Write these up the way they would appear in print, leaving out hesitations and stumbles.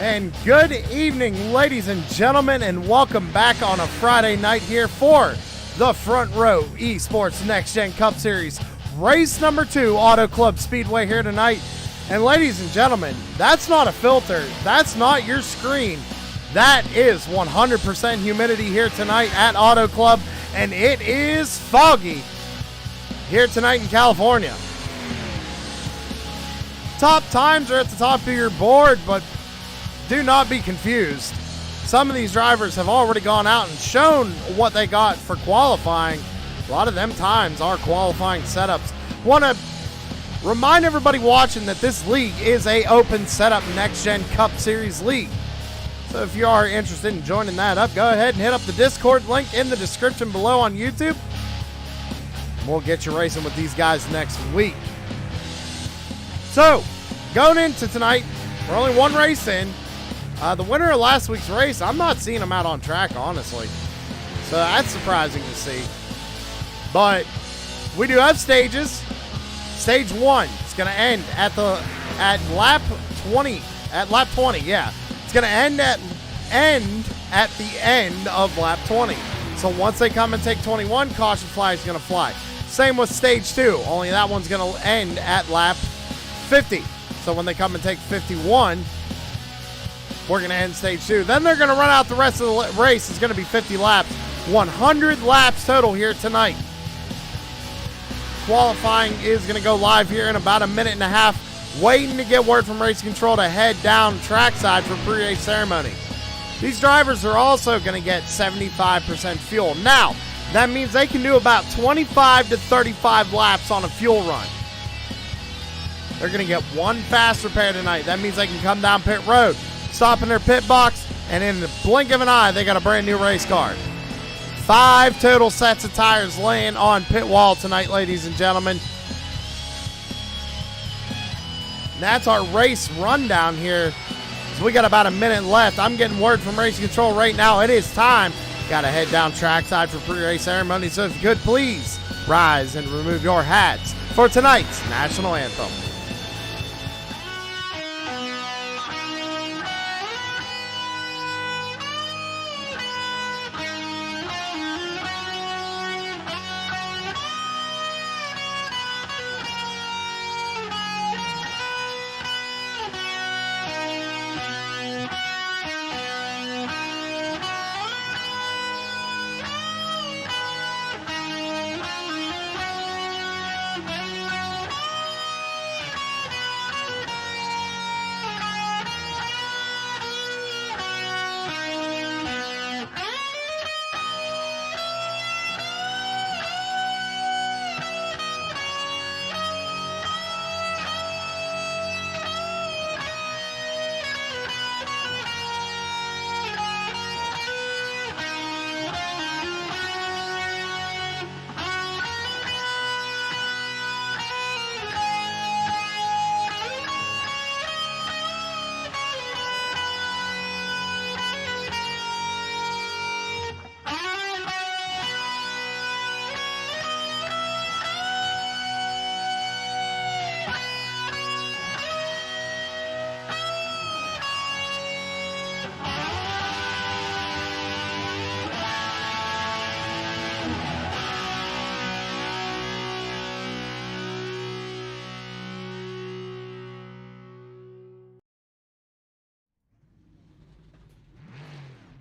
And good evening, ladies and gentlemen, and welcome back on a Friday night here for the Front Row Esports Next Gen Cup Series, race number 2, Auto Club Speedway here tonight. And ladies and gentlemen, that's not a filter. That's not your screen. That is 100% humidity here tonight at Auto Club, and it is foggy here tonight in California. Top times are at the top of your board, but do not be confused. Some of these drivers have already gone out and shown what they got for qualifying. A lot of them times are qualifying setups. Want to remind everybody watching that this league is a open setup Next Gen Cup Series league. So if you are interested in joining that up, go ahead and hit up the Discord link in the description below on YouTube. We'll get you racing with these guys next week. So, going into tonight, we're only one race in. The winner of last week's race, I'm not seeing him out on track, honestly. So that's surprising to see. But we do have stages. Stage 1 is going to end at lap 20. At lap 20, yeah. It's going to end at the end of lap 20. So once they come and take 21, caution flag is going to fly. Same with stage 2, only that one's going to end at lap 50. So when they come and take 51, we're going to end stage 2. Then they're going to run out the rest of the race. It's going to be 50 laps. 100 laps total here tonight. Qualifying is going to go live here in about a minute and a half. Waiting to get word from Race Control to head down trackside for pre-race ceremony. These drivers are also going to get 75% fuel. Now, that means they can do about 25 to 35 laps on a fuel run. They're going to get one fast repair tonight. That means they can come down pit road, stop in their pit box, and in the blink of an eye, they got a brand new race car. 5 total sets of tires laying on pit wall tonight, ladies and gentlemen. And that's our race rundown here. So we got about a minute left. I'm getting word from Race Control right now. It is time. Got to head down trackside for pre-race ceremony. So if you could, please rise and remove your hats for tonight's national anthem.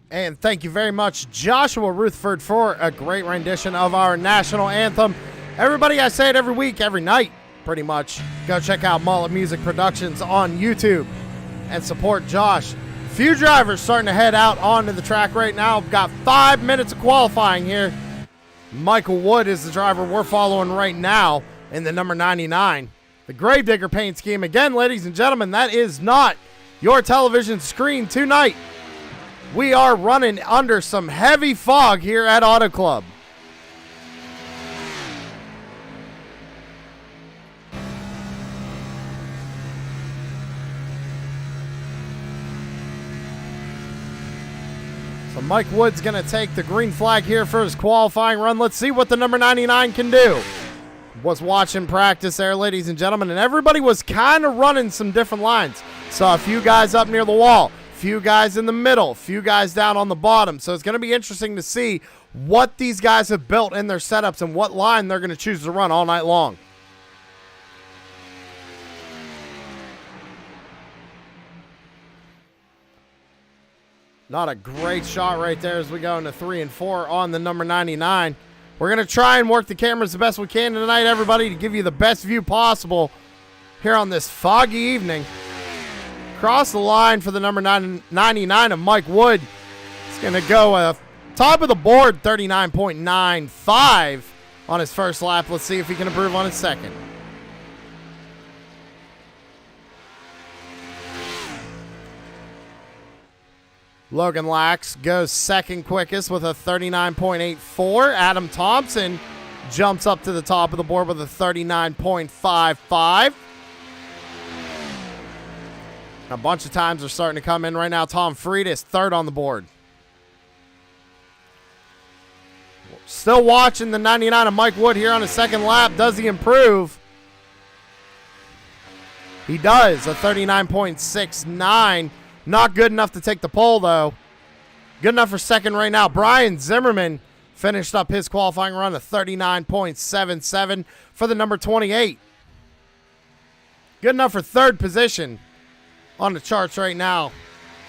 And thank you very much, Joshua Rutherford, for a great rendition of our national anthem. Everybody, I say it every week, every night, pretty much. Go check out Mullet Music Productions on YouTube and support Josh. Few drivers starting to head out onto the track right now. Got 5 minutes of qualifying here. Michael Wood is the driver we're following right now in the number 99. The Gravedigger paint scheme. Again, ladies and gentlemen, that is not your television screen tonight. We are running under some heavy fog here at Auto Club. So Mike Wood's going to take the green flag here for his qualifying run. Let's see what the number 99 can do. Was watching practice there, ladies and gentlemen, and everybody was kind of running some different lines. Saw a few guys up near the wall. few guys in the middle, few guys down on the bottom. So it's going to be interesting to see what these guys have built in their setups and what line they're going to choose to run all night long. Not a great shot right there as we go into 3 and 4 on the number 99. We're going to try and work the cameras the best we can tonight, everybody, to give you the best view possible here on this foggy evening. Cross the line for the number 99 of Mike Wood. It's going to go top of the board, 39.95 on his first lap. Let's see if he can improve on his second. Logan Lax goes second quickest with a 39.84. Adam Thompson jumps up to the top of the board with a 39.55. A bunch of times are starting to come in right now. Tom Friedis, third on the board. Still watching the 99 of Mike Wood here on his second lap. Does he improve? He does, a 39.69. Not good enough to take the pole, though. Good enough for second right now. Brian Zimmerman finished up his qualifying run, a 39.77 for the number 28. Good enough for third position on the charts right now.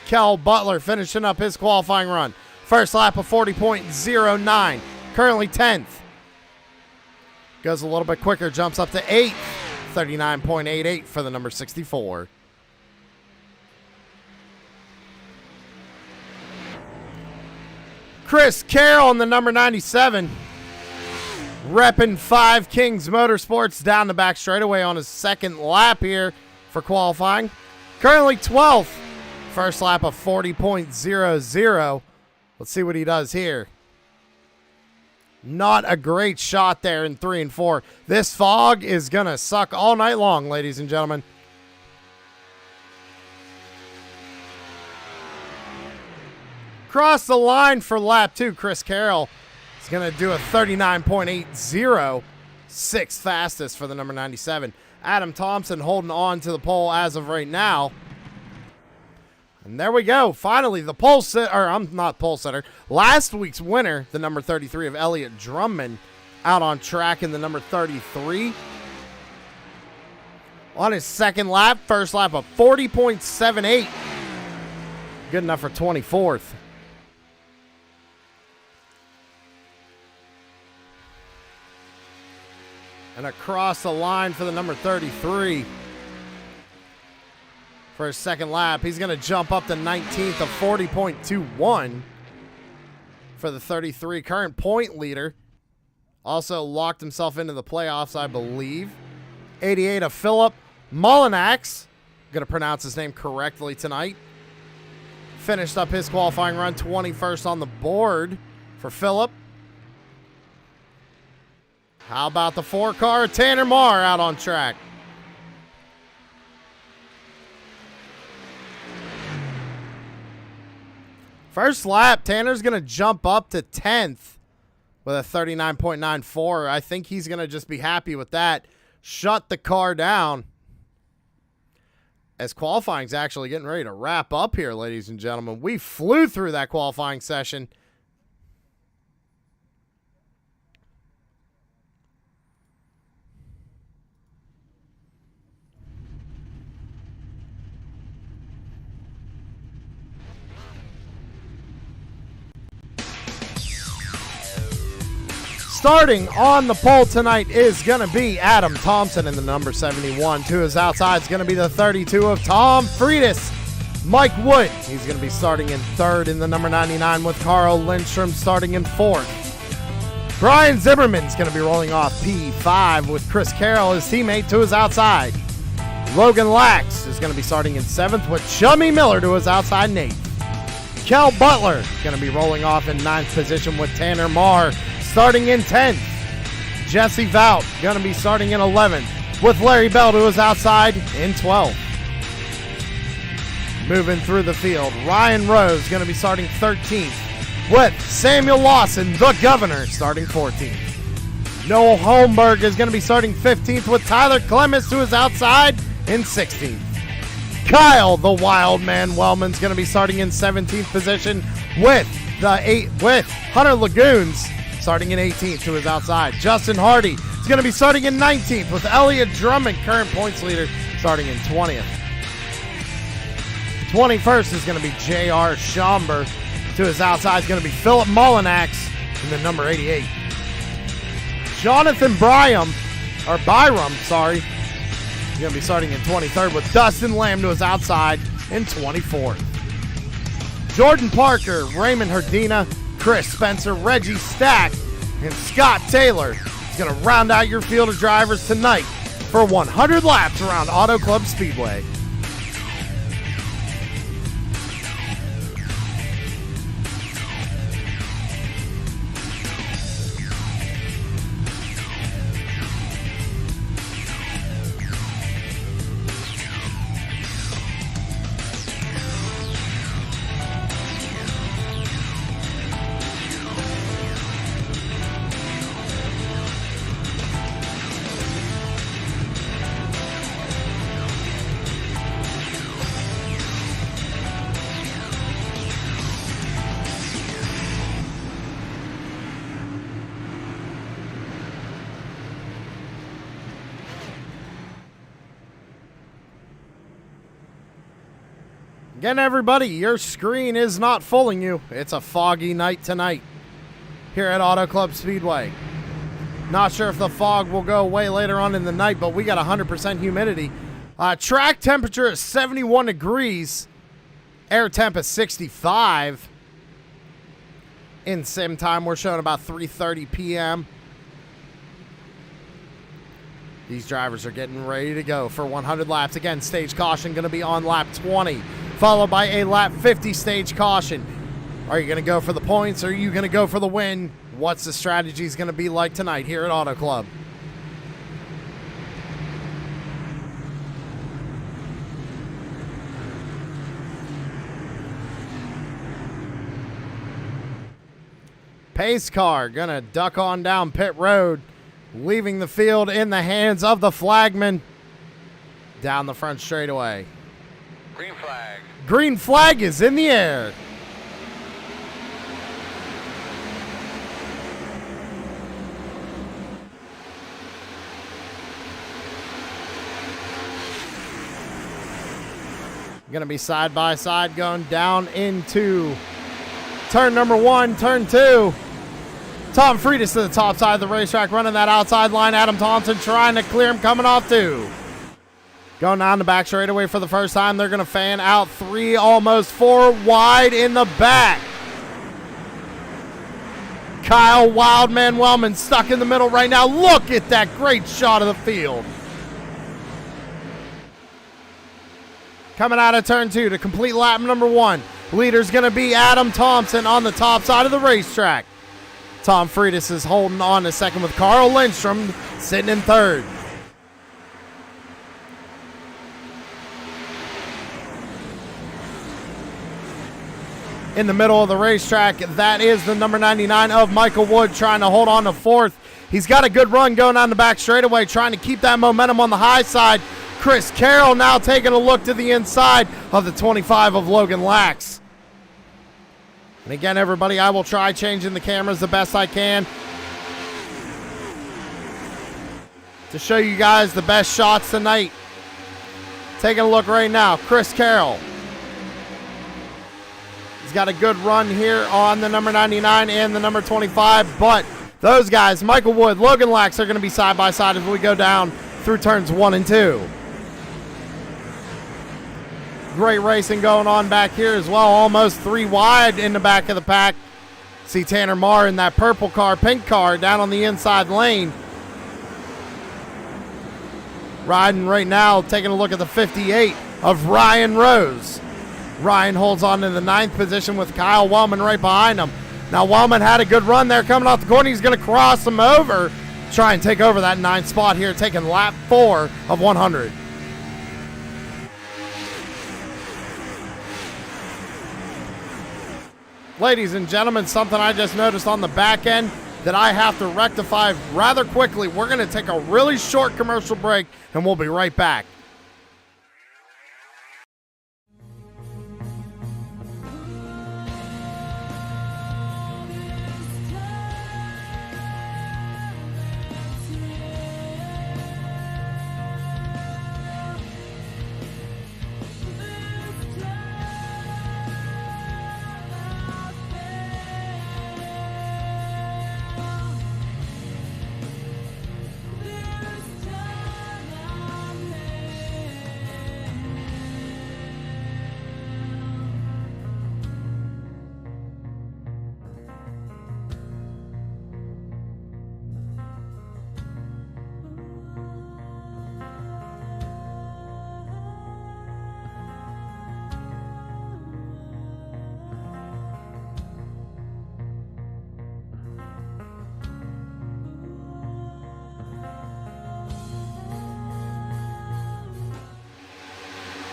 Kel Butler finishing up his qualifying run. First lap of 40.09. Currently 10th. Goes a little bit quicker, jumps up to 8th. 39.88 for the number 64. Chris Carroll on the number 97. Repping 5 Kings Motorsports down the back straightaway on his second lap here for qualifying. Currently 12th. First lap of 40.00. Let's see what he does here. Not a great shot there in 3 and 4. This fog is going to suck all night long, ladies and gentlemen. Cross the line for lap 2. Chris Carroll is going to do a 39.80. Sixth fastest for the number 97. Adam Thompson holding on to the pole as of right now. And there we go. Finally, the pole sitter, or I'm not pole sitter. Last week's winner, the number 33 of Elliott Drummond, out on track in the number 33. On his second lap, first lap of 40.78. Good enough for 24th. And across the line for the number 33. For his second lap, he's going to jump up to 19th of 40.21 for the 33. Current point leader. Also locked himself into the playoffs, I believe. 88 of Philip Molinax. Going to pronounce his name correctly tonight. Finished up his qualifying run, 21st on the board for Philip. How about the 4-car Tanner Marr out on track? First lap, Tanner's going to jump up to 10th with a 39.94. I think he's going to just be happy with that. Shut the car down. As qualifying's actually getting ready to wrap up here, ladies and gentlemen. We flew through that qualifying session. Starting on the pole tonight is going to be Adam Thompson in the number 71. To his outside is going to be the 32 of Tom Friedis. Mike Wood, he's going to be starting in third in the number 99 with Carl Lindstrom starting in fourth. Brian Zimmerman's going to be rolling off P5 with Chris Carroll, his teammate, to his outside. Logan Lax is going to be starting in seventh with Chummy Miller to his outside in eighth. Kel Butler going to be rolling off in ninth position with Tanner Marr starting in 10th. Jesse Vout going to be starting in 11th with Larry Bell to his outside in 12th. Moving through the field, Ryan Rose going to be starting 13th with Samuel Lawson, the governor, starting 14th. Noel Holmberg is going to be starting 15th with Tyler Clemens to his outside in 16th. Kyle, the Wild Man Wellman's going to be starting in 17th position with Hunter Lagoons starting in 18th to his outside. Justin Hardy is going to be starting in 19th with Elliott Drummond, current points leader, starting in 20th. 21st is going to be J.R. Schomburg. To his outside is going to be Philip Mullinax in the number 88. Jonathan Byram, is going to be starting in 23rd with Dustin Lamb to his outside in 24th. Jordan Parker, Raymond Herdina, Chris Spencer, Reggie Stack, and Scott Taylor is going to round out your field of drivers tonight for 100 laps around Auto Club Speedway. Again, everybody, your screen is not fooling you. It's a foggy night tonight here at Auto Club Speedway. Not sure if the fog will go away later on in the night, but we got 100% humidity. Track temperature is 71 degrees. Air temp is 65. In sim time, we're showing about 3:30 p.m. These drivers are getting ready to go for 100 laps. Again, stage caution going to be on lap 20, followed by a lap 50 stage caution. Are you going to go for the points, or are you going to go for the win? What's the strategy going to be like tonight here at Auto Club? Pace car going to duck on down pit road, leaving the field in the hands of the flagman down the front straightaway. Green flag. Green flag is in the air. Going to be side by side going down into turn number 1, turn 2. Tom Freitas to the top side of the racetrack, running that outside line. Adam Thompson trying to clear him, coming off 2. Going down the back straightaway for the first time. They're going to fan out 3, almost 4 wide in the back. Kyle Wildman Wellman stuck in the middle right now. Look at that great shot of the field. Coming out of turn 2 to complete lap number 1. Leader's going to be Adam Thompson on the top side of the racetrack. Tom Freitas is holding on to second with Carl Lindstrom sitting in third. In the middle of the racetrack, that is the number 99 of Michael Wood trying to hold on to fourth. He's got a good run going on the back straightaway, trying to keep that momentum on the high side. Chris Carroll now taking a look to the inside of the 25 of Logan Lax. And again, everybody, I will try changing the cameras the best I can to show you guys the best shots tonight. Taking a look right now, Chris Carroll. He's got a good run here on the number 99 and the number 25, but those guys, Michael Wood, Logan Lax, are going to be side by side as we go down through turns 1 and 2. Great racing going on back here as well. Almost 3 wide in the back of the pack. See Tanner Marr in that purple car, pink car down on the inside lane. Riding right now, taking a look at the 58 of Ryan Rose. Ryan holds on to the 9th position with Kyle Wellman right behind him. Now Wellman had a good run there coming off the corner. He's going to cross him over, try and take over that 9th spot here, taking lap 4 of 100. Ladies and gentlemen, something I just noticed on the back end that I have to rectify rather quickly. We're going to take a really short commercial break, and we'll be right back.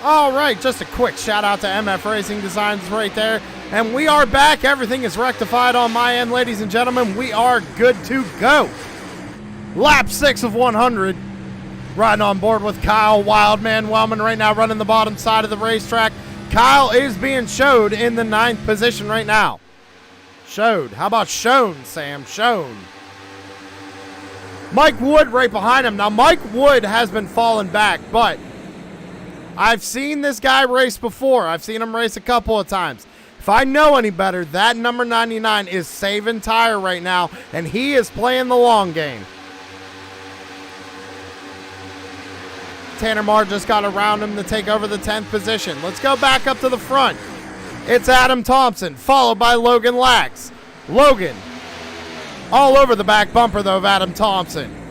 All right, just a quick shout out to MF Racing Designs right there. And we are back. Everything is rectified on my end, ladies and gentlemen. We are good to go. Lap 6 of 100. Riding on board with Kyle Wildman Wellman right now, running the bottom side of the racetrack. Kyle is being showed in the 9th position right now. Showed. How about shown, Sam? Shown. Mike Wood right behind him. Now, Mike Wood has been falling back, but I've seen this guy race before. I've seen him race a couple of times. If I know any better, that number 99 is saving tire right now, and he is playing the long game. Tanner Marr just got around him to take over the 10th position. Let's go back up to the front. It's Adam Thompson, followed by Logan Lax. Logan, all over the back bumper, though, of Adam Thompson.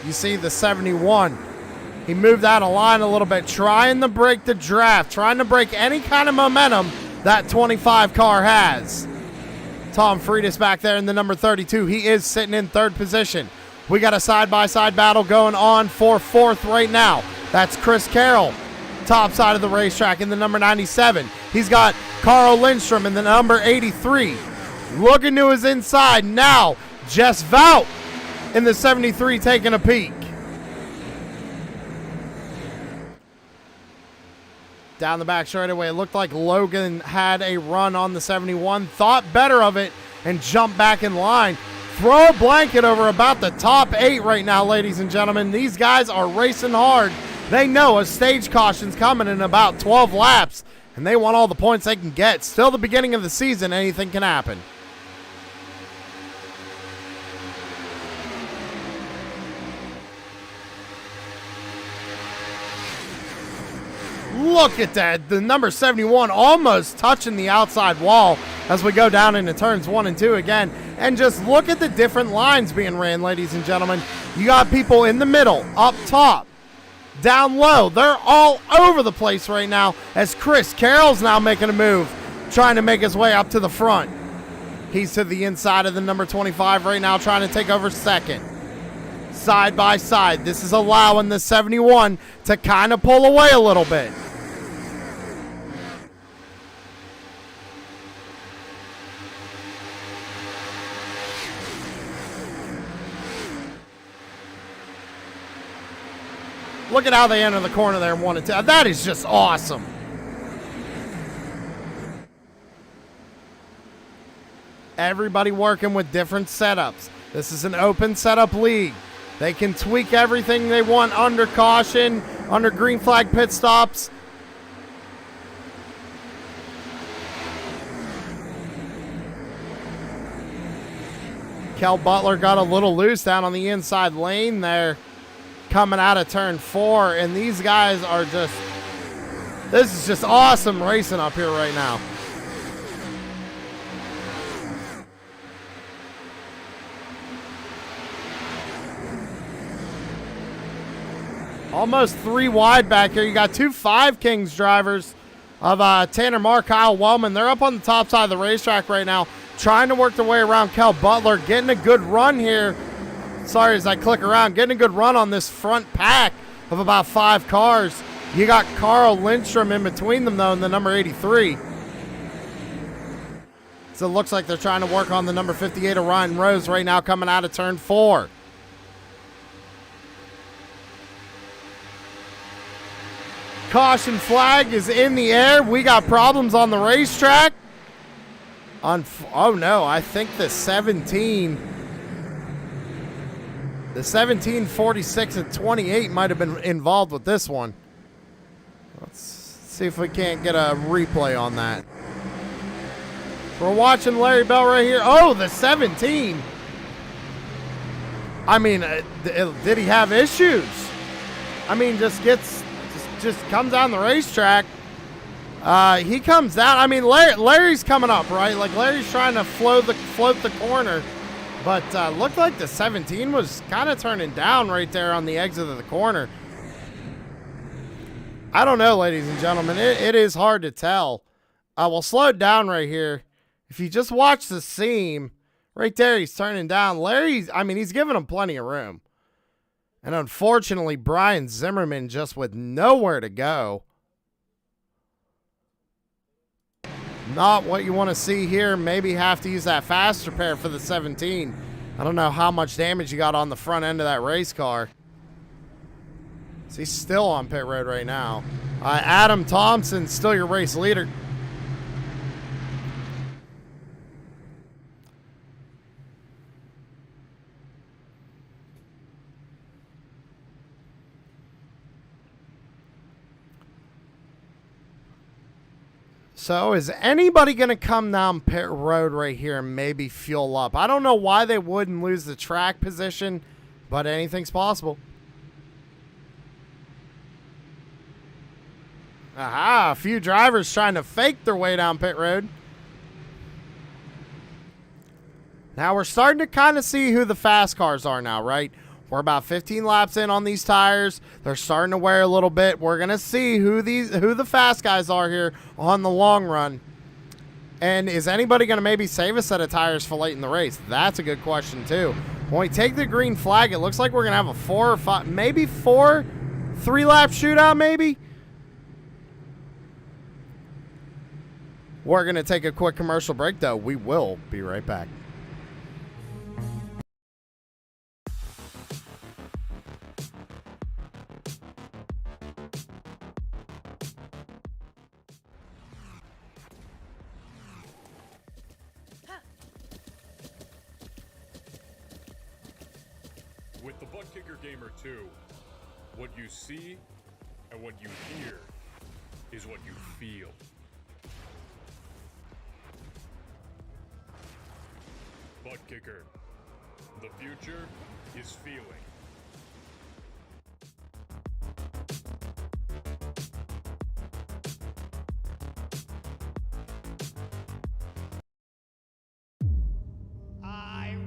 You see the 71. He moved out of line a little bit, trying to break the draft, trying to break any kind of momentum that 25 car has. Tom Friedis back there in the number 32. He is sitting in 3rd position. We got a side-by-side battle going on for 4th right now. That's Chris Carroll, top side of the racetrack in the number 97. He's got Carl Lindstrom in the number 83. Looking to his inside now, Jess Vout in the 73 taking a peek. Down the back straightaway, it looked like Logan had a run on the 71, thought better of it, and jumped back in line. Throw a blanket over about the top 8 right now, ladies and gentlemen. These guys are racing hard. They know a stage caution's coming in about 12 laps, and they want all the points they can get. Still the beginning of the season, anything can happen. Look at that. The number 71 almost touching the outside wall as we go down into turns 1 and 2 again. And just look at the different lines being ran, ladies and gentlemen. You got people in the middle, up top, down low. They're all over the place right now as Chris Carroll's now making a move, trying to make his way up to the front. He's to the inside of the number 25 right now, trying to take over 2nd. Side by side. This is allowing the 71 to kind of pull away a little bit. Look at how they enter the corner there in 1 and 2. That is just awesome. Everybody working with different setups. This is an open setup league. They can tweak everything they want under caution, under green flag pit stops. Kel Butler got a little loose down on the inside lane there, coming out of turn 4, and these guys are just, this is just awesome racing up here right now. Almost 3 wide back here. You got 2 5 Kings drivers of Tanner Marr, Kyle Wellman. They're up on the top side of the racetrack right now, trying to work their way around Kel Butler, getting a good run here. Sorry, as I click around, getting a good run on this front pack of about 5 cars. You got Carl Lindstrom in between them, though, in the number 83. So it looks like they're trying to work on the number 58 of Ryan Rose right now, coming out of turn 4. Caution flag is in the air. We got problems on the racetrack. Oh no, I think the 17, 46, and 28 might have been involved with this one. Let's see if we can't get a replay on that. We're watching Larry Bell right here. Oh, the 17. I mean, did he have issues? I mean, just comes down the racetrack. He comes down. I mean, Larry's coming up, right? Like, Larry's trying to float the corner. But looked like the 17 was kind of turning down right there on the exit of the corner. I don't know, ladies and gentlemen. It is hard to tell. We'll slow it down right here. If you just watch the seam Right there, he's turning down. Larry's, I mean, he's giving him plenty of room. And unfortunately, Brian Zimmerman just with nowhere to go. Not what you want to see here. Maybe have to use that fast repair for the 17. I don't know how much damage you got on the front end of that race car. So he's still on pit road right now. Adam Thompson, still your race leader. So is anybody going to come down pit road right here and maybe fuel up? I don't know why they wouldn't lose the track position, but anything's possible. Aha, a few drivers trying to fake their way down pit road. Now we're starting to kind of see who the fast cars are now, right? We're about 15 laps in on these tires. They're starting to wear a little bit. We're going to see who the fast guys are here on the long run. And is anybody going to maybe save a set of tires for late in the race? That's a good question too. When we take the green flag, it looks like we're going to have a 4 or 5, maybe 4 3-lap shootout maybe. We're going to take a quick commercial break though. We will be right back. With the Butt Kicker Gamer 2, what you see and what you hear is what you feel. Butt Kicker. The future is feeling.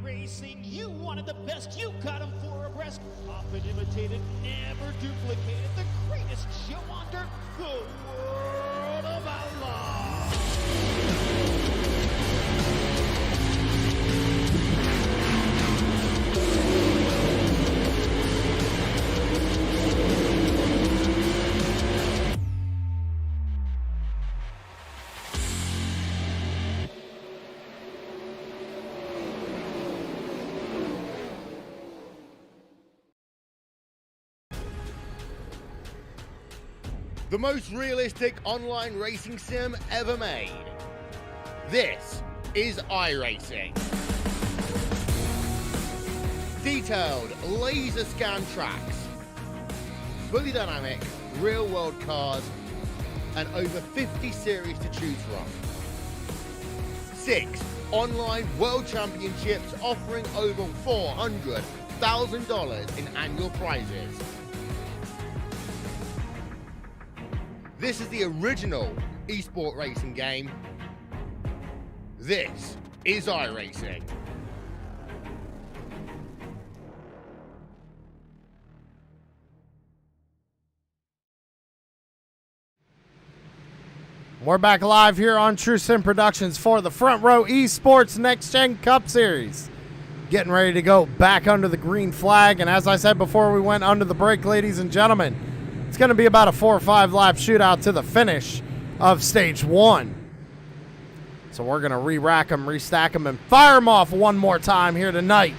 iracing, you wanted the best, you got them 4 abreast. Often imitated, never duplicated. The greatest show on dirt, the World of Outlaws. The most realistic online racing sim ever made. This is iRacing. Detailed laser scan tracks, fully dynamic, real world cars, and over 50 series to choose from. 6 online world championships offering over $400,000 in annual prizes. This is the original esport racing game. This is iRacing. We're back live here on True Sim Productions for the Front Row Esports Next Gen Cup Series. Getting ready to go back under the green flag. And as I said before we went under the break, ladies and gentlemen, it's going to be about a 4 or 5 lap shootout to the finish of stage 1. So we're going to re-rack them, restack them, and fire them off one more time here tonight.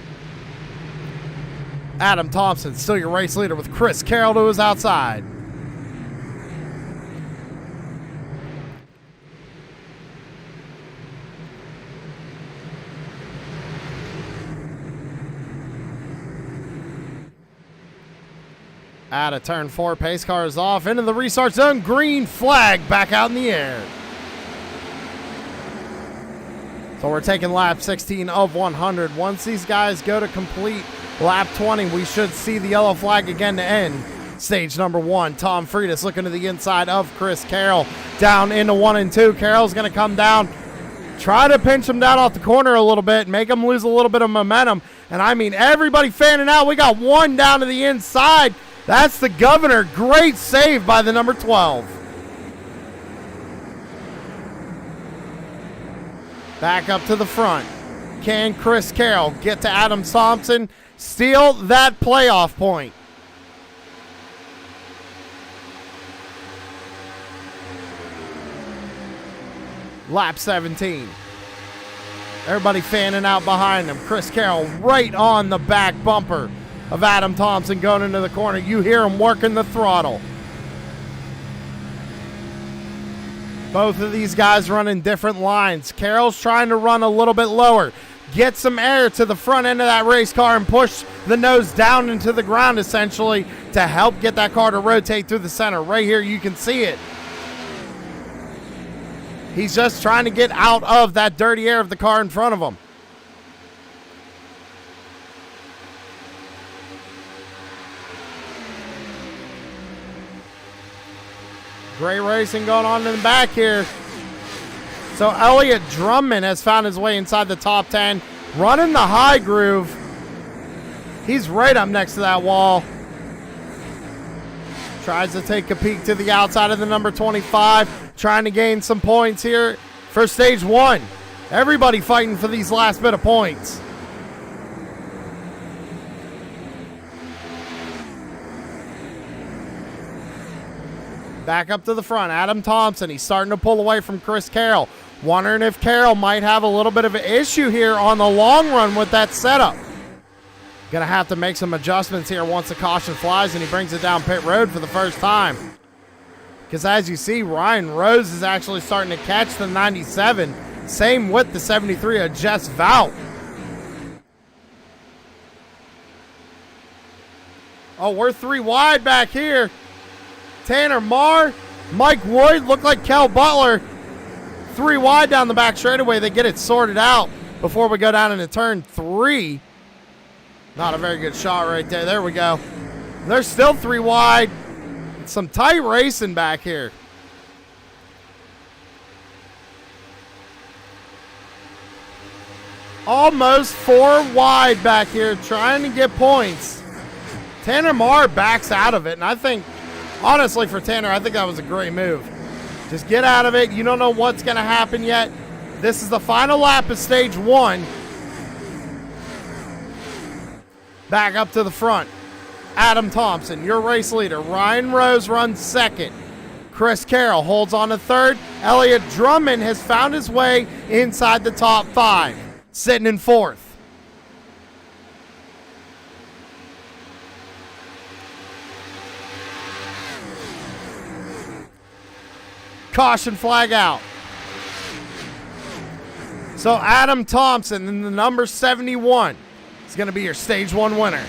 Adam Thompson, still your race leader with Chris Carroll to his outside. Out of turn 4, pace car is off into the restart zone. Green flag back out in the air. So we're taking lap 16 of 100. Once these guys go to complete lap 20, we should see the yellow flag again to end stage number 1. Tom Freitas looking to the inside of Chris Carroll. Down into 1 and 2. Carroll's going to come down. Try to pinch him down off the corner a little bit. Make him lose a little bit of momentum. And I mean, everybody fanning out. We got 1 down to the inside. That's the governor. Great save by the number 12. Back up to the front. Can Chris Carroll get to Adam Thompson, steal that playoff point? Lap 17. Everybody fanning out behind him. Chris Carroll right on the back bumper of Adam Thompson going into the corner. You hear him working the throttle. Both of these guys running different lines. Carroll's trying to run a little bit lower. Get some air to the front end of that race car and push the nose down into the ground essentially to help get that car to rotate through the center. Right here you can see it. He's just trying to get out of that dirty air of the car in front of him. Great racing going on in the back here. So Elliott Drummond has found his way inside the top 10, running the high groove. He's right up next to that wall. Tries to take a peek to the outside of the number 25, trying to gain some points here for stage 1. Everybody fighting for these last bit of points. Back up to the front, Adam Thompson. He's starting to pull away from Chris Carroll. Wondering if Carroll might have a little bit of an issue here on the long run with that setup. Gonna have to make some adjustments here once the caution flies and he brings it down pit road for the first time. Because as you see, Ryan Rose is actually starting to catch the 97. Same with the 73 of Jess Vout. Oh, we're 3 wide back here. Tanner Marr, Mike Wood, look like Kel Butler. 3 wide down the back straightaway. They get it sorted out before we go down into turn 3. Not a very good shot right there. There we go. They're still 3 wide. Some tight racing back here. Almost 4 wide back here trying to get points. Tanner Marr backs out of it, and I think, honestly, for Tanner, I think that was a great move. Just get out of it. You don't know what's going to happen yet. This is the final lap of stage 1. Back up to the front. Adam Thompson, your race leader. Ryan Rose runs second. Chris Carroll holds on to third. Elliott Drummond has found his way inside the top 5, sitting in fourth. Caution flag out. So Adam Thompson in the number 71 is going to be your stage 1 winner.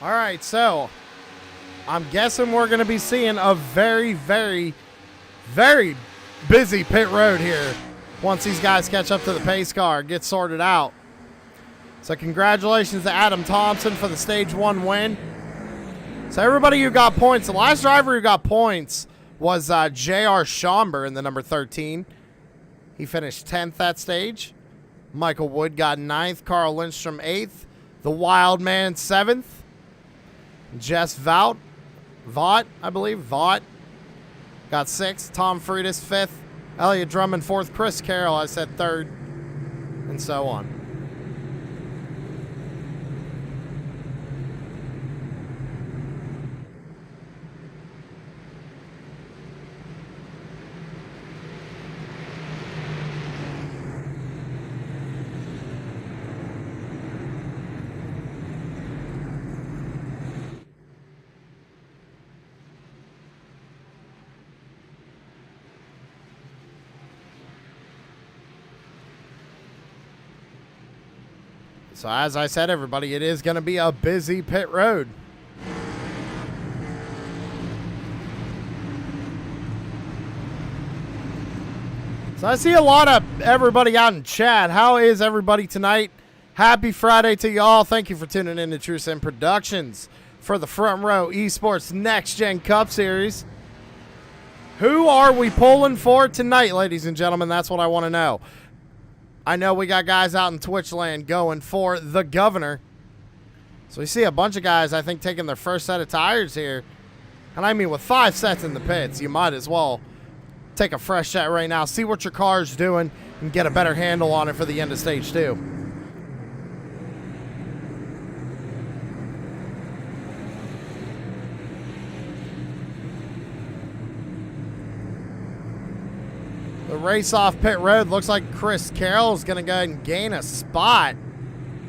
All right, so I'm guessing we're going to be seeing a very, very, very busy pit road here once these guys catch up to the pace car, get sorted out. So congratulations to Adam Thompson for the stage 1 win. So everybody who got points, the last driver who got points was J.R. Schomburg in the number 13. He finished 10th that stage. Michael Wood got 9th. Carl Lindstrom 8th. The Wild Man 7th. Jess Vout, got 6th. Tom Freitas 5th. Elliott Drummond 4th. Chris Carroll, I said 3rd, and so on. So as I said, everybody, it is going to be a busy pit road. So I see a lot of everybody out in chat. How is everybody tonight? Happy Friday to y'all. Thank you for tuning in to True Sim Productions for the Front Row Esports Next Gen Cup Series. Who are we pulling for tonight, ladies and gentlemen? That's what I want to know. I know we got guys out in Twitch land going for the governor. So we see a bunch of guys, I think, taking their first set of tires here. And I mean, with 5 sets in the pits, you might as well take a fresh set right now, see what your car's doing, and get a better handle on it for the end of stage 2. The race off pit road looks like Chris Carroll is going to go ahead and gain a spot.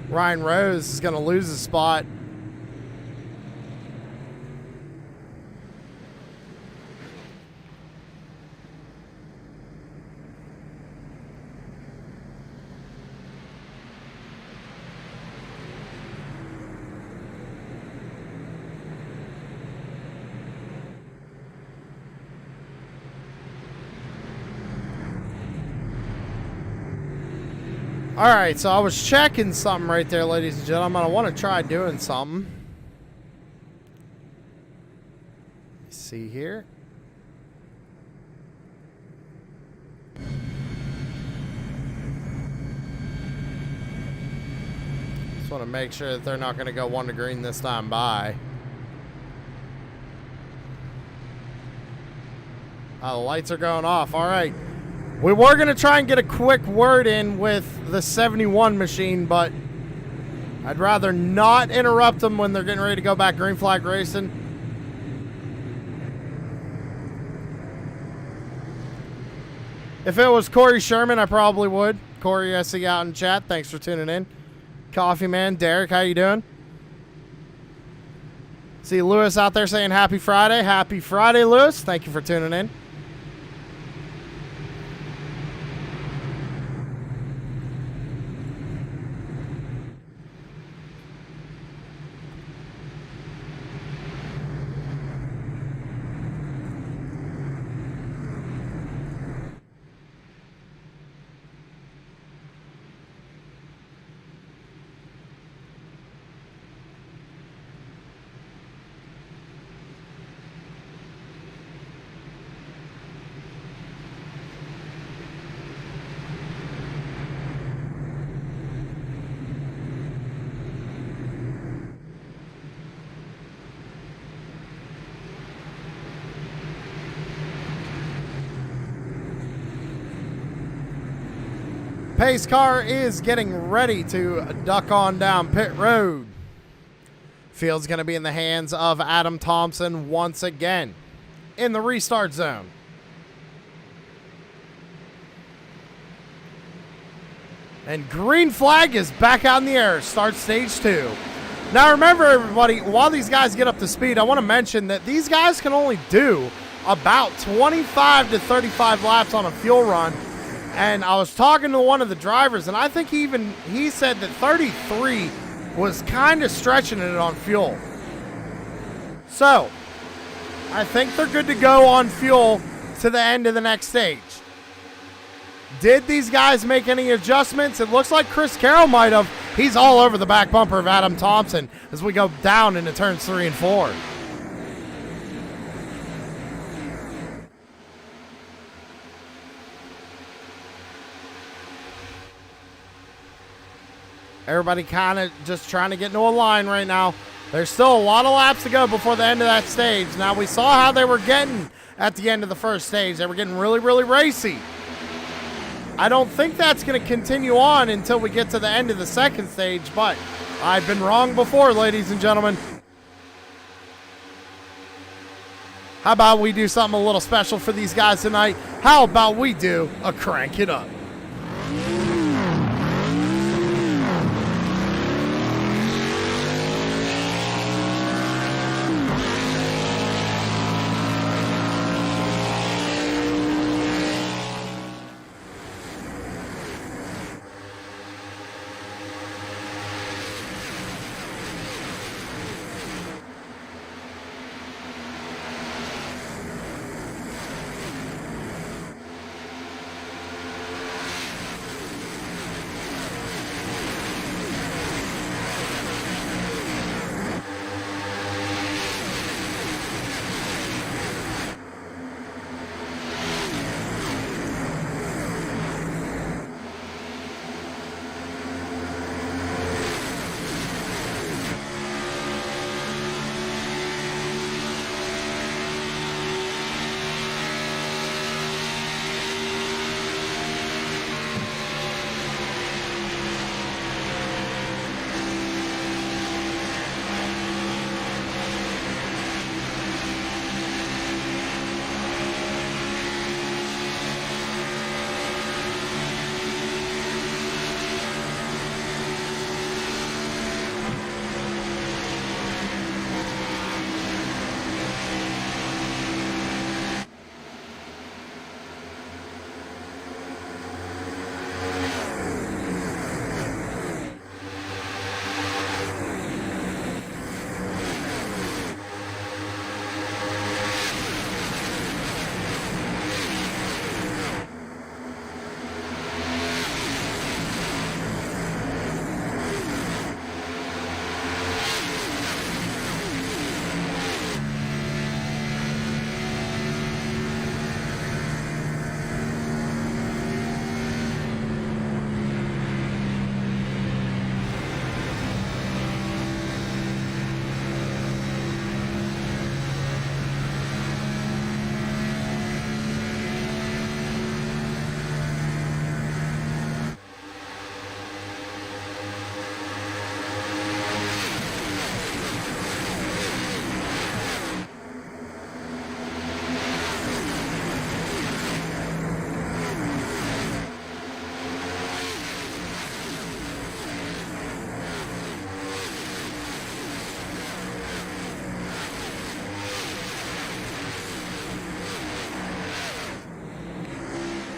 Ryan Rose is going to lose a spot. All right, so I was checking something right there, ladies and gentlemen. I want to try doing something. Let's see here. Just want to make sure that they're not going to go 1 to green this time by. Oh, the lights are going off. All right. We were going to try and get a quick word in with the 71 machine, but I'd rather not interrupt them when they're getting ready to go back green flag racing. If it was Corey Sherman, I probably would. Corey, I see you out in chat. Thanks for tuning in. Coffee Man, Derek, how you doing? See Lewis out there saying happy Friday. Happy Friday, Lewis. Thank you for tuning in. Pace car is getting ready to duck on down pit road. Field's going to be in the hands of Adam Thompson once again in the restart zone. And green flag is back out in the air. Start stage 2. Now remember, everybody, while these guys get up to speed, I want to mention that these guys can only do about 25 to 35 laps on a fuel run. And I was talking to one of the drivers, and I think he said that 33 was kind of stretching it on fuel. So, I think they're good to go on fuel to the end of the next stage. Did these guys make any adjustments? It looks like Chris Carroll might have. He's all over the back bumper of Adam Thompson as we go down into turns 3 and 4. Everybody kind of just trying to get into a line right now. There's still a lot of laps to go before the end of that stage. Now, we saw how they were getting at the end of the first stage. They were getting really, really racy. I don't think that's going to continue on until we get to the end of the second stage, but I've been wrong before, ladies and gentlemen. How about we do something a little special for these guys tonight? How about we do a crank it up?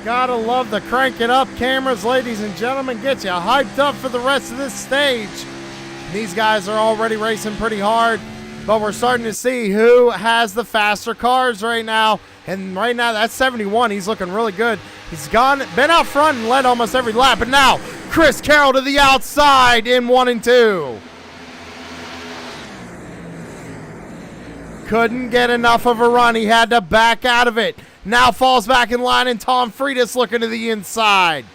Gotta love the crank it up cameras, ladies and gentlemen. Get you hyped up for the rest of this stage. These guys are already racing pretty hard, but we're starting to see who has the faster cars right now. And right now, that's 71. He's looking really good. He's been out front and led almost every lap. But now, Chris Carroll to the outside in 1 and 2. Couldn't get enough of a run. He had to back out of it. Now falls back in line, and Tom Freitas looking to the inside.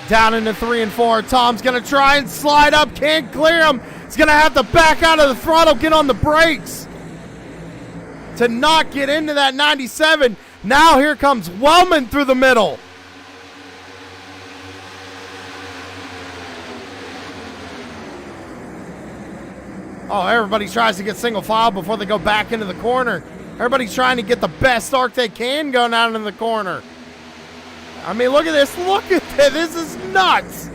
Down into 3 and 4. Tom's going to try and slide up. Can't clear him. He's going to have to back out of the throttle, get on the brakes to not get into that 97. Now here comes Wellman through the middle. Oh, everybody tries to get single file before they go back into the corner. Everybody's trying to get the best arc they can going out into the corner. I mean, look at this. Look at this. This is nuts.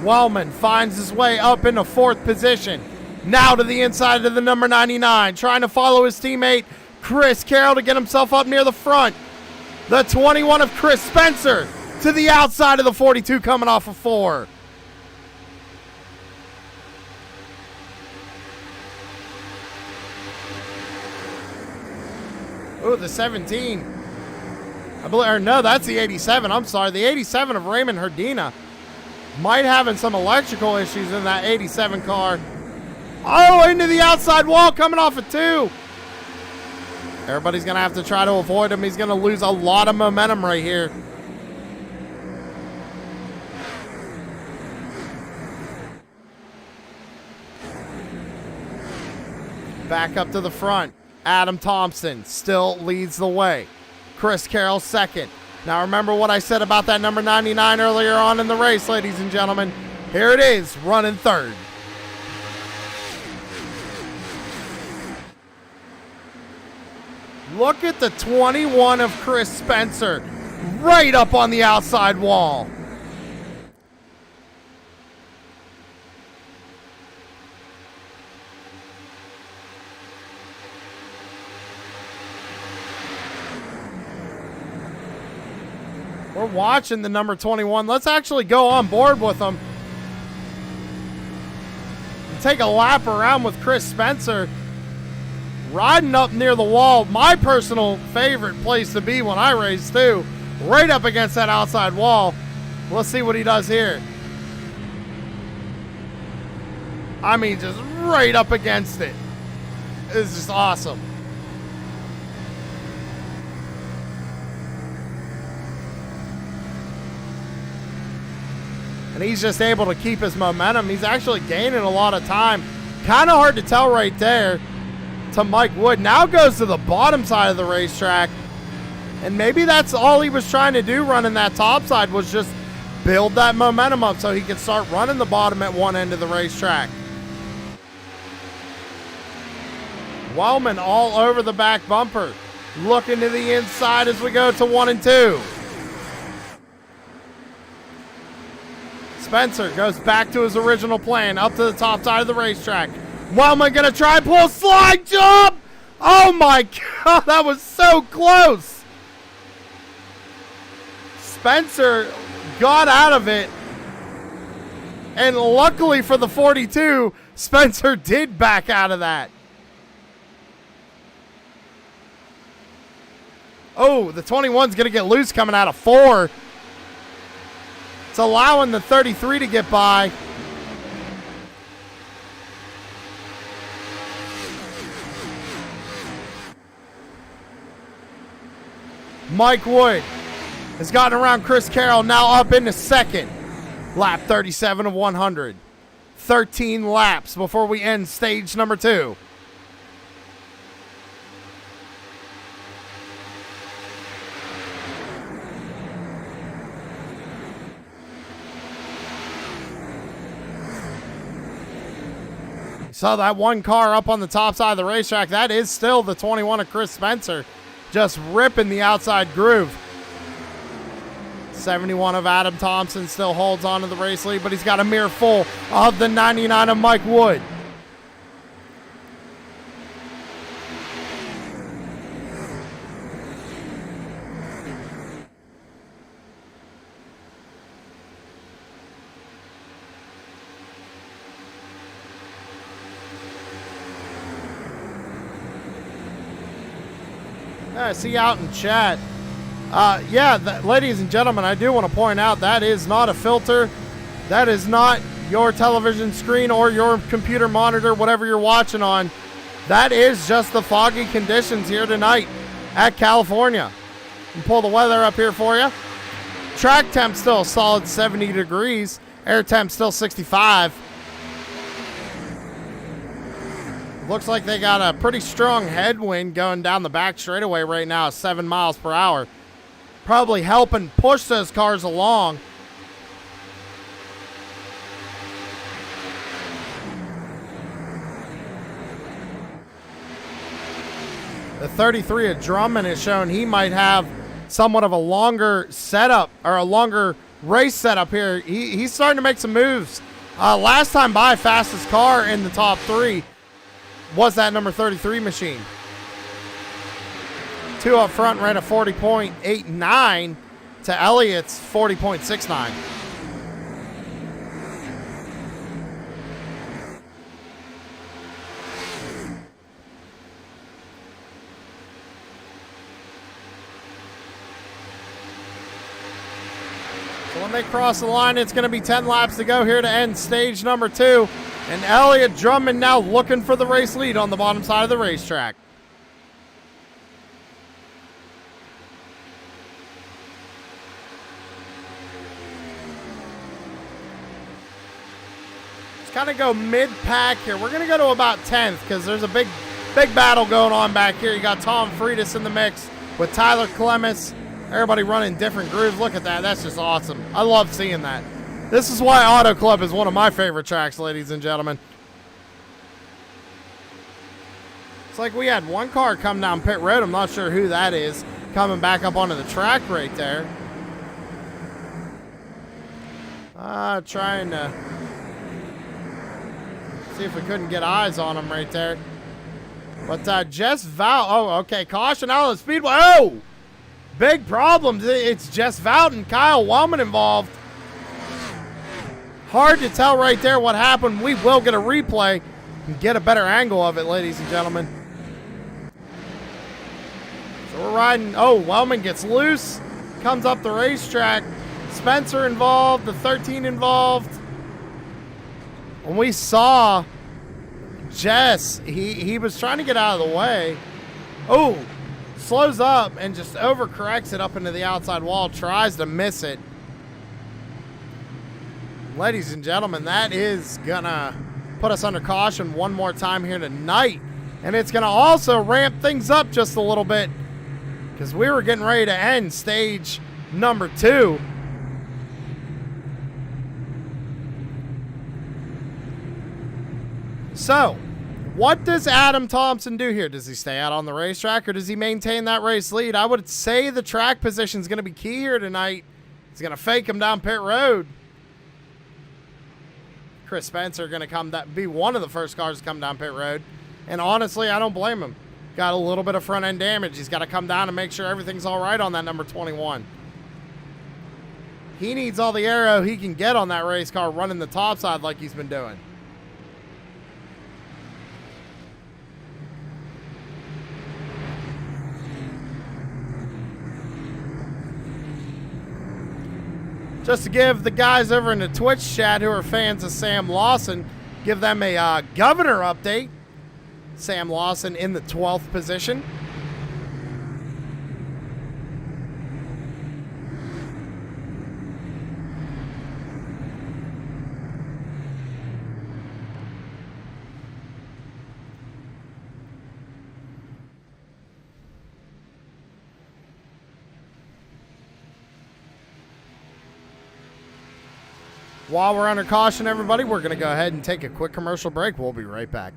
Wellman finds his way up into 4th position. Now to the inside of the number 99. Trying to follow his teammate, Chris Carroll, to get himself up near the front. The 21 of Chris Spencer to the outside of the 42 coming off of 4. Ooh, the 17. I believe, or no, that's the 87. I'm sorry. The 87 of Raymond Herdina. Might having some electrical issues in that 87 car. Oh, into the outside wall coming off of 2. Everybody's going to have to try to avoid him. He's going to lose a lot of momentum right here. Back up to the front. Adam Thompson still leads the way. Chris Carroll second. Now remember what I said about that number 99 earlier on in the race, ladies and gentlemen. Here it is, running 3rd. Look at the 21 of Chris Spencer right up on the outside wall. We're watching the number 21. Let's actually go on board with them. Take a lap around with Chris Spencer. Riding up near the wall. My personal favorite place to be when I race too. Right up against that outside wall. Let's see what he does here. I mean, just right up against it. It's just awesome. And he's just able to keep his momentum. He's actually gaining a lot of time. Kind of hard to tell right there to Mike Wood. Now goes to the bottom side of the racetrack. And maybe that's all he was trying to do running that top side, was just build that momentum up so he could start running the bottom at one end of the racetrack. Wellman all over the back bumper. Looking to the inside as we go to 1 and 2. Spencer goes back to his original plan, up to the top side of the racetrack. Wellman gonna try and pull a slide jump. Oh my God, that was so close. Spencer got out of it. And luckily for the 42, Spencer did back out of that. Oh, the 21's gonna get loose coming out of 4. It's allowing the 33 to get by. Mike Wood has gotten around Chris Carroll, now up into 2nd. Lap 37 of 100. 13 laps before we end stage number 2. So that one car up on the top side of the racetrack, that is still the 21 of Chris Spencer, just ripping the outside groove. 71 of Adam Thompson still holds on to the race lead, but he's got a mirror full of the 99 of Mike Wood. I see you out in chat. Ladies and gentlemen, I do want to point out that is not a filter. That is not your television screen or your computer monitor, whatever you're watching on. That is just the foggy conditions here tonight at California. And pull the weather up here for you. Track temp still a solid 70 degrees. Air temp still 65. Looks like they got a pretty strong headwind going down the back straightaway right now at 7 miles per hour. Probably helping push those cars along. The 33 of Drummond has shown he might have somewhat of a longer setup or a longer race setup here. He's starting to make some moves. Last time by, fastest car in the top 3 was that number 33 machine. 2 up front ran a 40.89 to Elliott's 40.69. So when they cross the line, it's going to be 10 laps to go here to end stage number 2. And Elliott Drummond now looking for the race lead on the bottom side of the racetrack. Let's kind of go mid-pack here. We're going to go to about 10th because there's a big battle going on back here. You got Tom Freitas in the mix with Tyler Clements. Everybody running different grooves. Look at that. That's just awesome. I love seeing that. This is why Auto Club is one of my favorite tracks, ladies and gentlemen. It's like we had one car come down pit road. I'm not sure who that is coming back up onto the track right there. Trying to see if we couldn't get eyes on him right there. But Jess Val. Oh, okay. Caution out of the Speedway. Oh! Big problems. It's Jess Vout and Kyle Wellman involved. Hard to tell right there what happened. We will get a replay and get a better angle of it, ladies and gentlemen. So we're riding. Oh, Wellman gets loose. Comes up the racetrack. Spencer involved. The 13 involved. When we saw Jess, he was trying to get out of the way. Oh, slows up and just overcorrects it up into the outside wall. Tries to miss it. Ladies and gentlemen, that is gonna put us under caution one more time here tonight. And it's gonna also ramp things up just a little bit because we were getting ready to end stage number 2. So, what does Adam Thompson do here? Does he stay out on the racetrack or does he maintain that race lead? I would say the track position is going to be key here tonight. He's going to fake him down pit road. Chris Spencer going to be one of the first cars to come down pit road. And honestly, I don't blame him. Got a little bit of front end damage. He's got to come down and make sure everything's all right on that number 21. He needs all the aero he can get on that race car running the top side like he's been doing. Just to give the guys over in the Twitch chat who are fans of Sam Lawson, give them a governor update. Sam Lawson in the 12th position. While we're under caution, everybody, we're going to go ahead and take a quick commercial break. We'll be right back.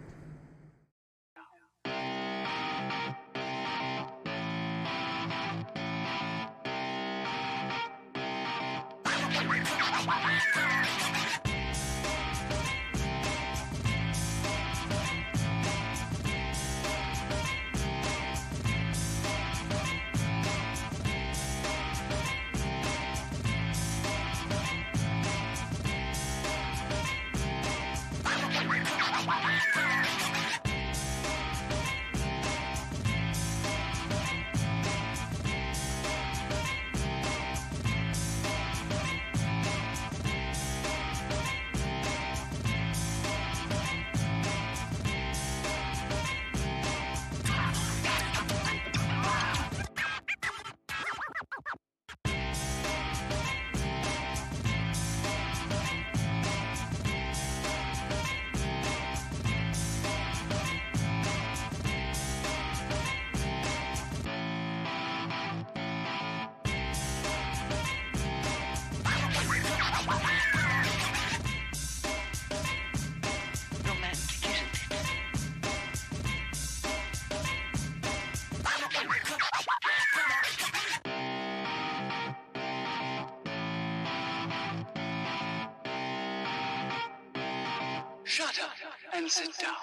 Shut up and sit down.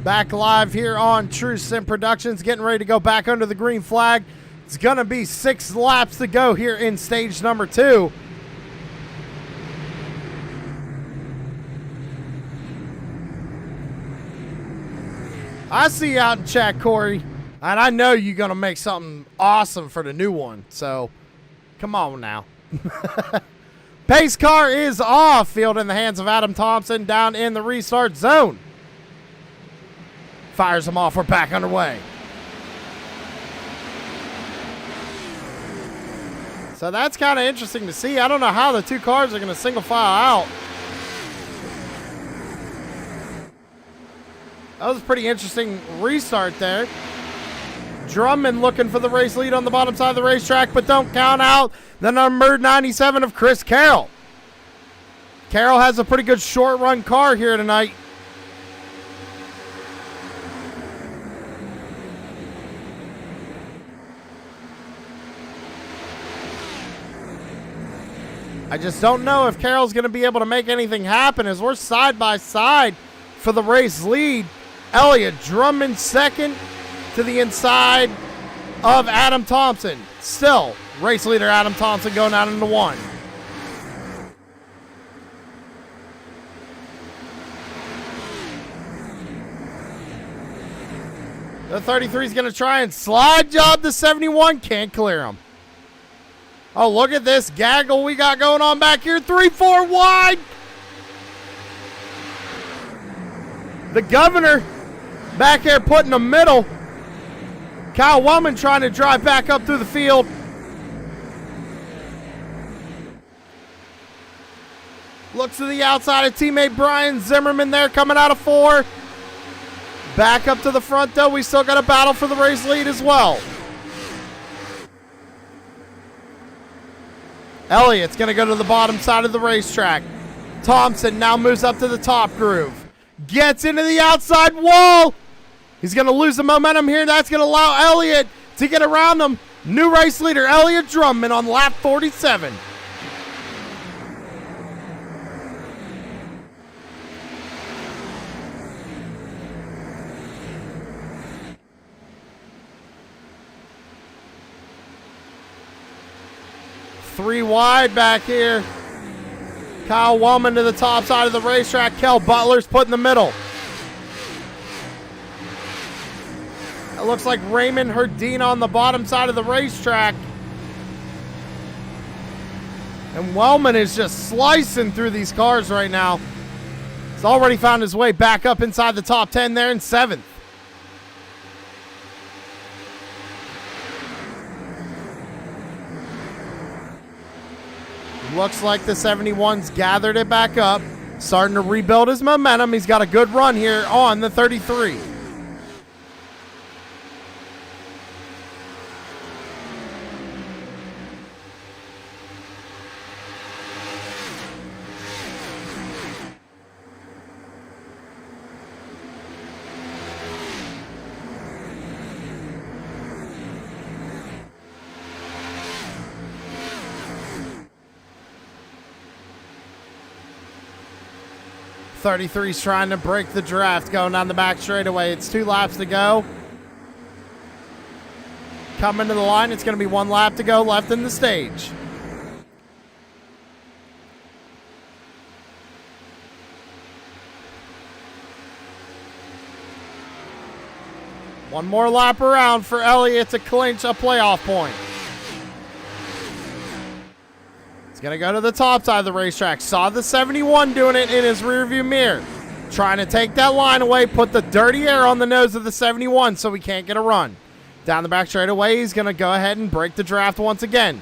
Back live here on True Sim Productions, getting ready to go back under the green flag. It's going to be 6 laps to go here in stage number 2. I see you out in chat, Corey, and I know you're going to make something awesome for the new one, so come on now. Pace car is off, field in the hands of Adam Thompson down in the restart zone. Fires them off. We're back underway. So that's kind of interesting to see. I don't know how the two cars are going to single file out. That was a pretty interesting restart there. Drummond looking for the race lead on the bottom side of the racetrack, but don't count out the number 97 of Chris Carroll. Carroll has a pretty good short run car here tonight. I just don't know if Carroll's going to be able to make anything happen as we're side by side for the race lead. Elliott Drummond second to the inside of Adam Thompson. Still, race leader Adam Thompson going out into 1. The 33 is going to try and slide job the 71. Can't clear him. Oh, look at this gaggle we got going on back here. 3-4 wide. The governor back here put in the middle. Kyle Wellman trying to drive back up through the field. Looks to the outside of teammate Brian Zimmerman there coming out of 4. Back up to the front though. We still got a battle for the race lead as well. Elliott's going to go to the bottom side of the racetrack. Thompson now moves up to the top groove. Gets into the outside wall. He's going to lose the momentum here. That's going to allow Elliott to get around him. New race leader, Elliott Drummond on lap 47. Three wide back here. Kyle Wellman to the top side of the racetrack. Kel Butler's put in the middle. It looks like Raymond Herdine on the bottom side of the racetrack. And Wellman is just slicing through these cars right now. He's already found his way back up inside the top 10 there in 7th. Looks like the 71's gathered it back up. Starting to rebuild his momentum. He's got a good run here on the 33. 33's trying to break the draft, going down the back straightaway. It's 2 laps to go. Coming to the line, it's going to be 1 lap to go left in the stage. One more lap around for Elliott to clinch a playoff point. He's going to go to the top side of the racetrack. Saw the 71 doing it in his rearview mirror. Trying to take that line away, put the dirty air on the nose of the 71 so we can't get a run. Down the back straightaway, he's going to go ahead and break the draft once again.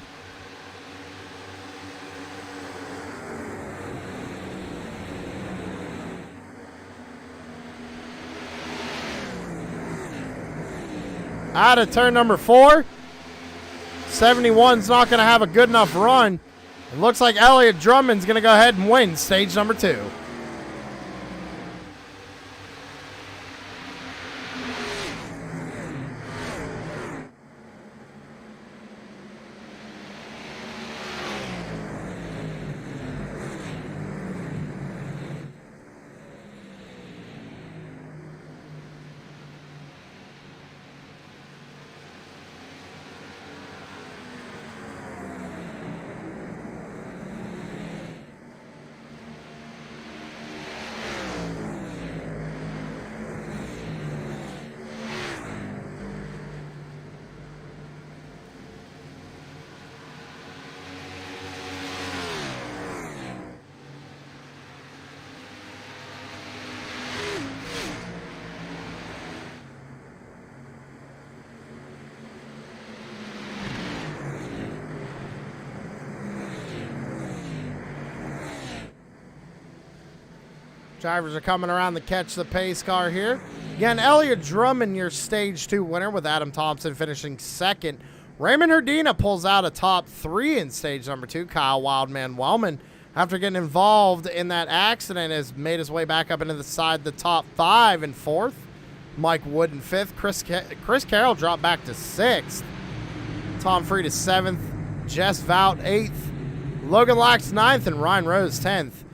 Out of turn number 4. 71's not going to have a good enough run. It looks like Elliott Drummond's going to go ahead and win stage number 2. Drivers are coming around to catch the pace car here. Again, Elliott Drummond, your stage 2 winner, with Adam Thompson finishing 2nd. Raymond Herdina pulls out a top 3 in stage number 2. Kyle Wildman Wellman, after getting involved in that accident, has made his way back up into the top 5 in 4th. Mike Wood in 5th. Chris Carroll dropped back to 6th. Tom Fried is 7th. Jess Vout 8th. Logan Lax 9th, and Ryan Rose 10th.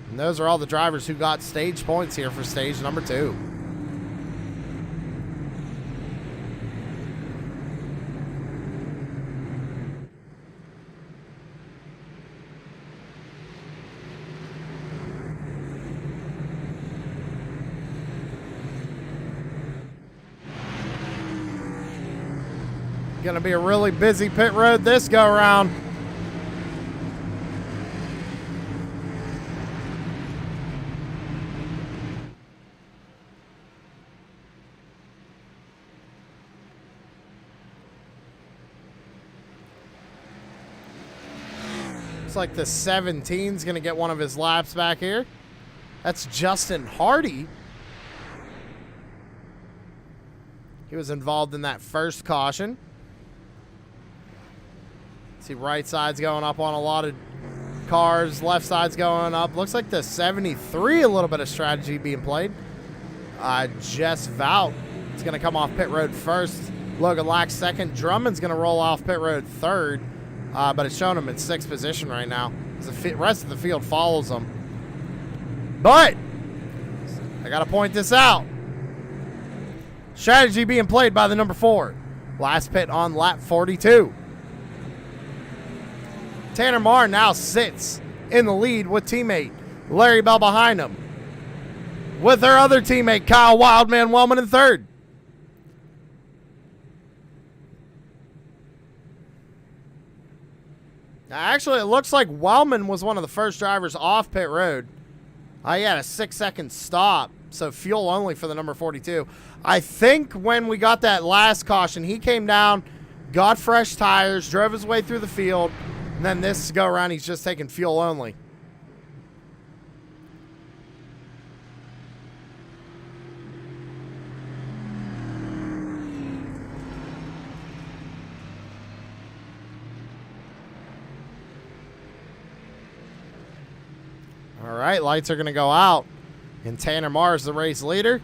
And those are all the drivers who got stage points here for stage number 2. Gonna be a really busy pit road this go around. Like the 17's gonna get one of his laps back here. That's Justin Hardy. He was involved in that first caution. See, right side's going up on a lot of cars, left side's going up. Looks like the 73, a little bit of strategy being played. Jess Vout is gonna come off pit road first. Logan Lax 2nd. Drummond's gonna roll off pit road 3rd. But it's showing him in 6th position right now. The rest of the field follows him. But I got to point this out. Strategy being played by the number 4. Last pit on lap 42. Tanner Marr now sits in the lead with teammate Larry Bell behind him, with their other teammate Kyle Wildman Wellman in 3rd. Actually, it looks like Wellman was one of the first drivers off pit road. He had a 6-second stop, so fuel only for the number 42. I think when we got that last caution, he came down, got fresh tires, drove his way through the field, and then this go around, he's just taking fuel only. All right, lights are going to go out. And Tanner Marr is the race leader.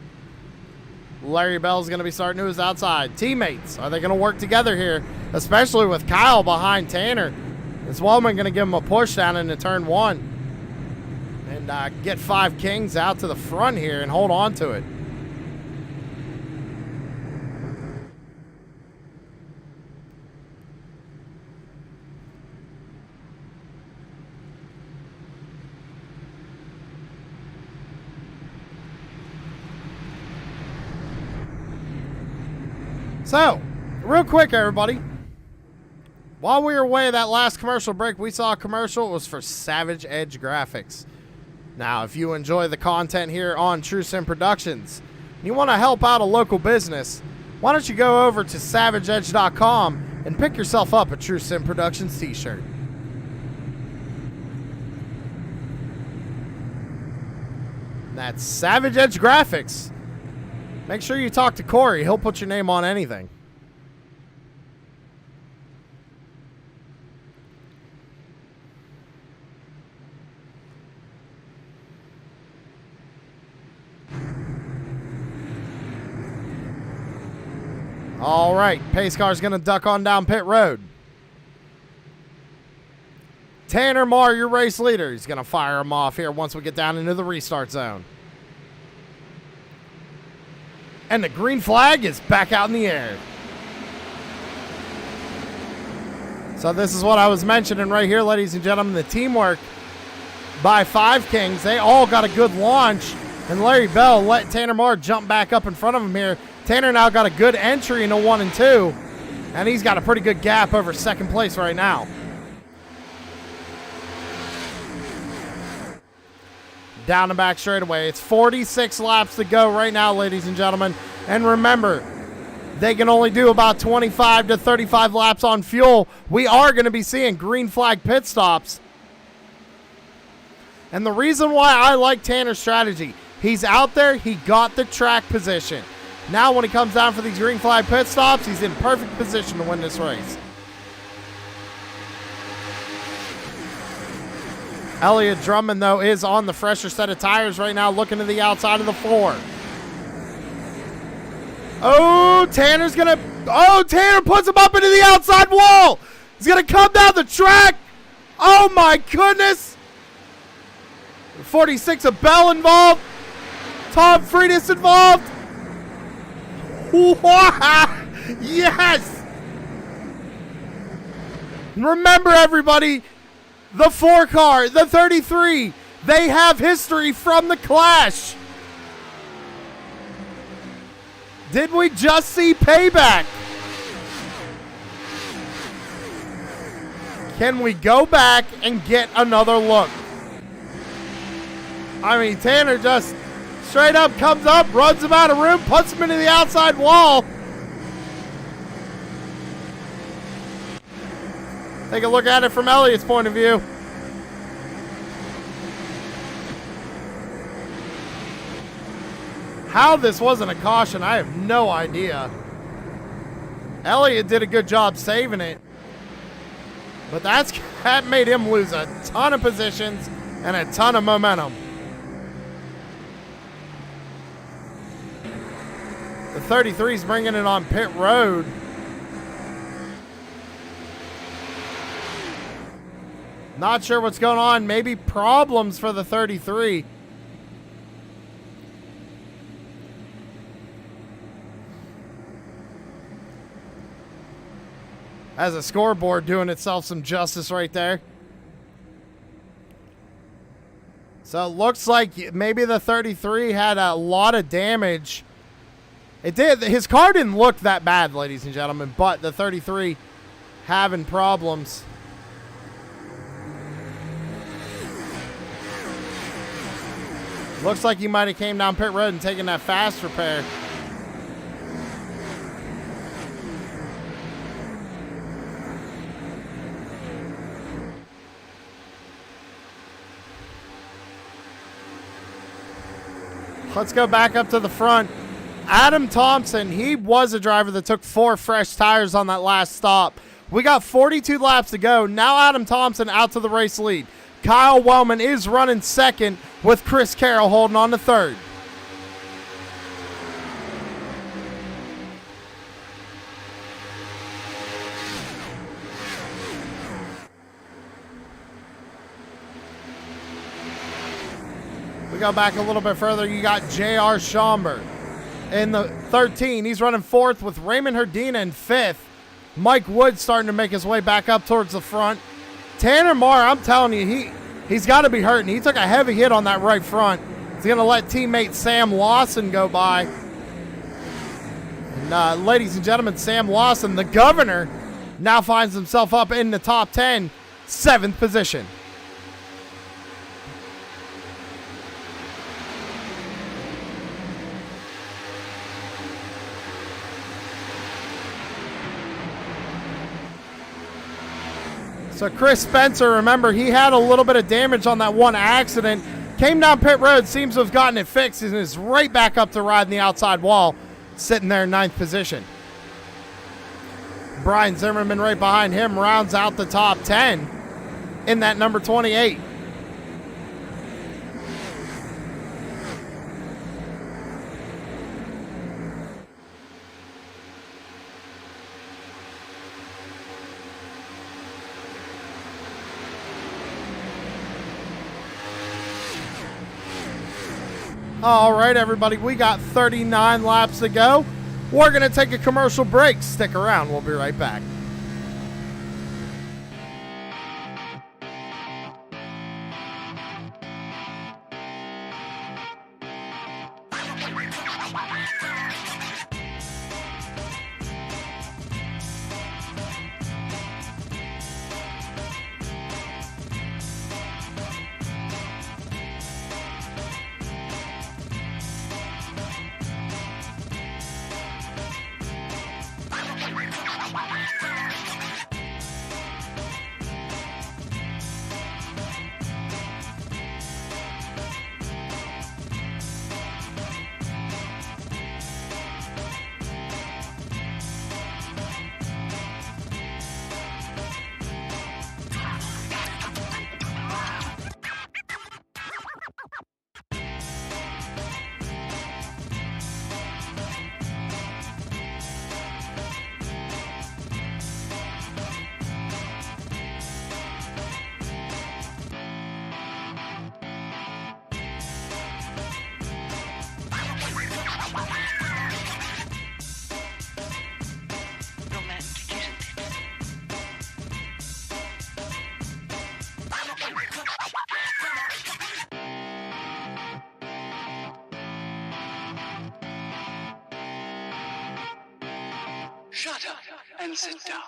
Larry Bell's going to be starting to his outside. Teammates, are they going to work together here? Especially with Kyle behind Tanner. Is Wellman going to give him a push down into turn 1? and get Five Kings out to the front here and hold on to it. So, real quick, everybody. While we were away that last commercial break, we saw a commercial. It was for Savage Edge Graphics. Now, if you enjoy the content here on True Sim Productions, and you want to help out a local business, why don't you go over to savageedge.com and pick yourself up a True Sim Productions t-shirt. That's Savage Edge Graphics. Make sure you talk to Corey. He'll put your name on anything. All right, pace car's going to duck on down pit road. Tanner Marr, your race leader. He's going to fire him off here once we get down into the restart zone. And the green flag is back out in the air. So this is what I was mentioning right here, ladies and gentlemen. The teamwork by Five Kings. They all got a good launch. And Larry Bell let Tanner Marr jump back up in front of him here. Tanner now got a good entry into 1 and 2. And he's got a pretty good gap over second place right now. Down and back straightaway. It's 46 laps to go right now, ladies and gentlemen. And remember, they can only do about 25 to 35 laps on fuel. We are going to be seeing green flag pit stops. And the reason why I like Tanner's strategy, he's out there, he got the track position. Now when he comes down for these green flag pit stops, he's in perfect position to win this race. Elliott Drummond, though, is on the fresher set of tires right now, looking to the outside of the 4. Oh, Tanner's going to... Oh, Tanner puts him up into the outside wall. He's going to come down the track. Oh, my goodness. 46 of Bell involved. Tom Freitas involved. Wow. Yes. Remember, everybody, the 4 car, the 33, they have history from the Clash. Did we just see payback? Can we go back and get another look? I mean, Tanner just straight up comes up, runs him out of room, puts him into the outside wall. Take a look at it from Elliott's point of view. How this wasn't a caution, I have no idea. Elliott did a good job saving it. But that made him lose a ton of positions and a ton of momentum. The 33's bringing it on pit road. Not sure what's going on. Maybe problems for the 33. As a scoreboard doing itself some justice right there. So it looks like maybe the 33 had a lot of damage. It did. His car didn't look that bad, ladies and gentlemen, but the 33 having problems. Looks like he might have came down pit road and taken that fast repair. Let's go back up to the front. Adam Thompson, he was a driver that took 4 fresh tires on that last stop. We got 42 laps to go. Now Adam Thompson out to the race lead. Kyle Wellman is running second with Chris Carroll holding on to third. We go back a little bit further. You got J.R. Schaumburg in the 13. He's running fourth with Raymond Herdina in fifth. Mike Wood starting to make his way back up towards the front. Tanner Marr, I'm telling you, he's got to be hurting. He took a heavy hit on that right front. He's going to let teammate Sam Lawson go by. And, ladies and gentlemen, Sam Lawson, the governor, now finds himself up in the top 10, 7th position. So Chris Spencer, remember, he had a little bit of damage on that one accident. Came down pit road, seems to have gotten it fixed, and is right back up to riding the outside wall, sitting there in 9th position. Brian Zimmerman right behind him rounds out the top 10 in that number 28. All right, everybody, we got 39 laps to go. We're going to take a commercial break. Stick around. We'll be right back. Shut up and sit down.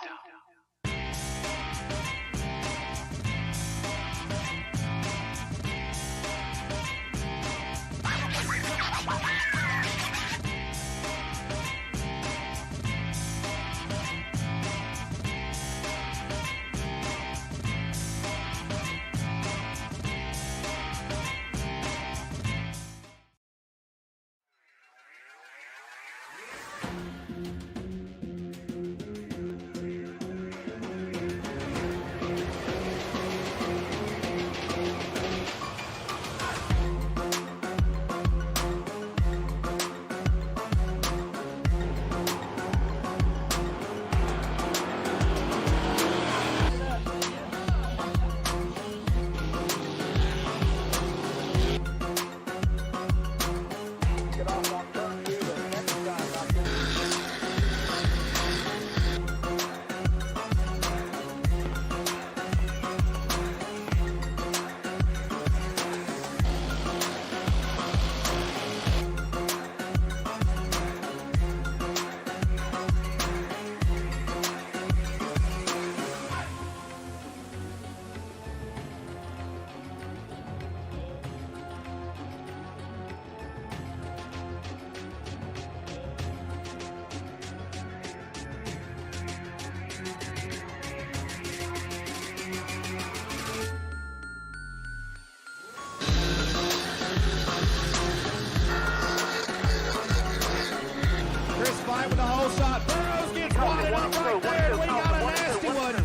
With the whole shot. Burrows gets wadded up right there. We got a nasty one.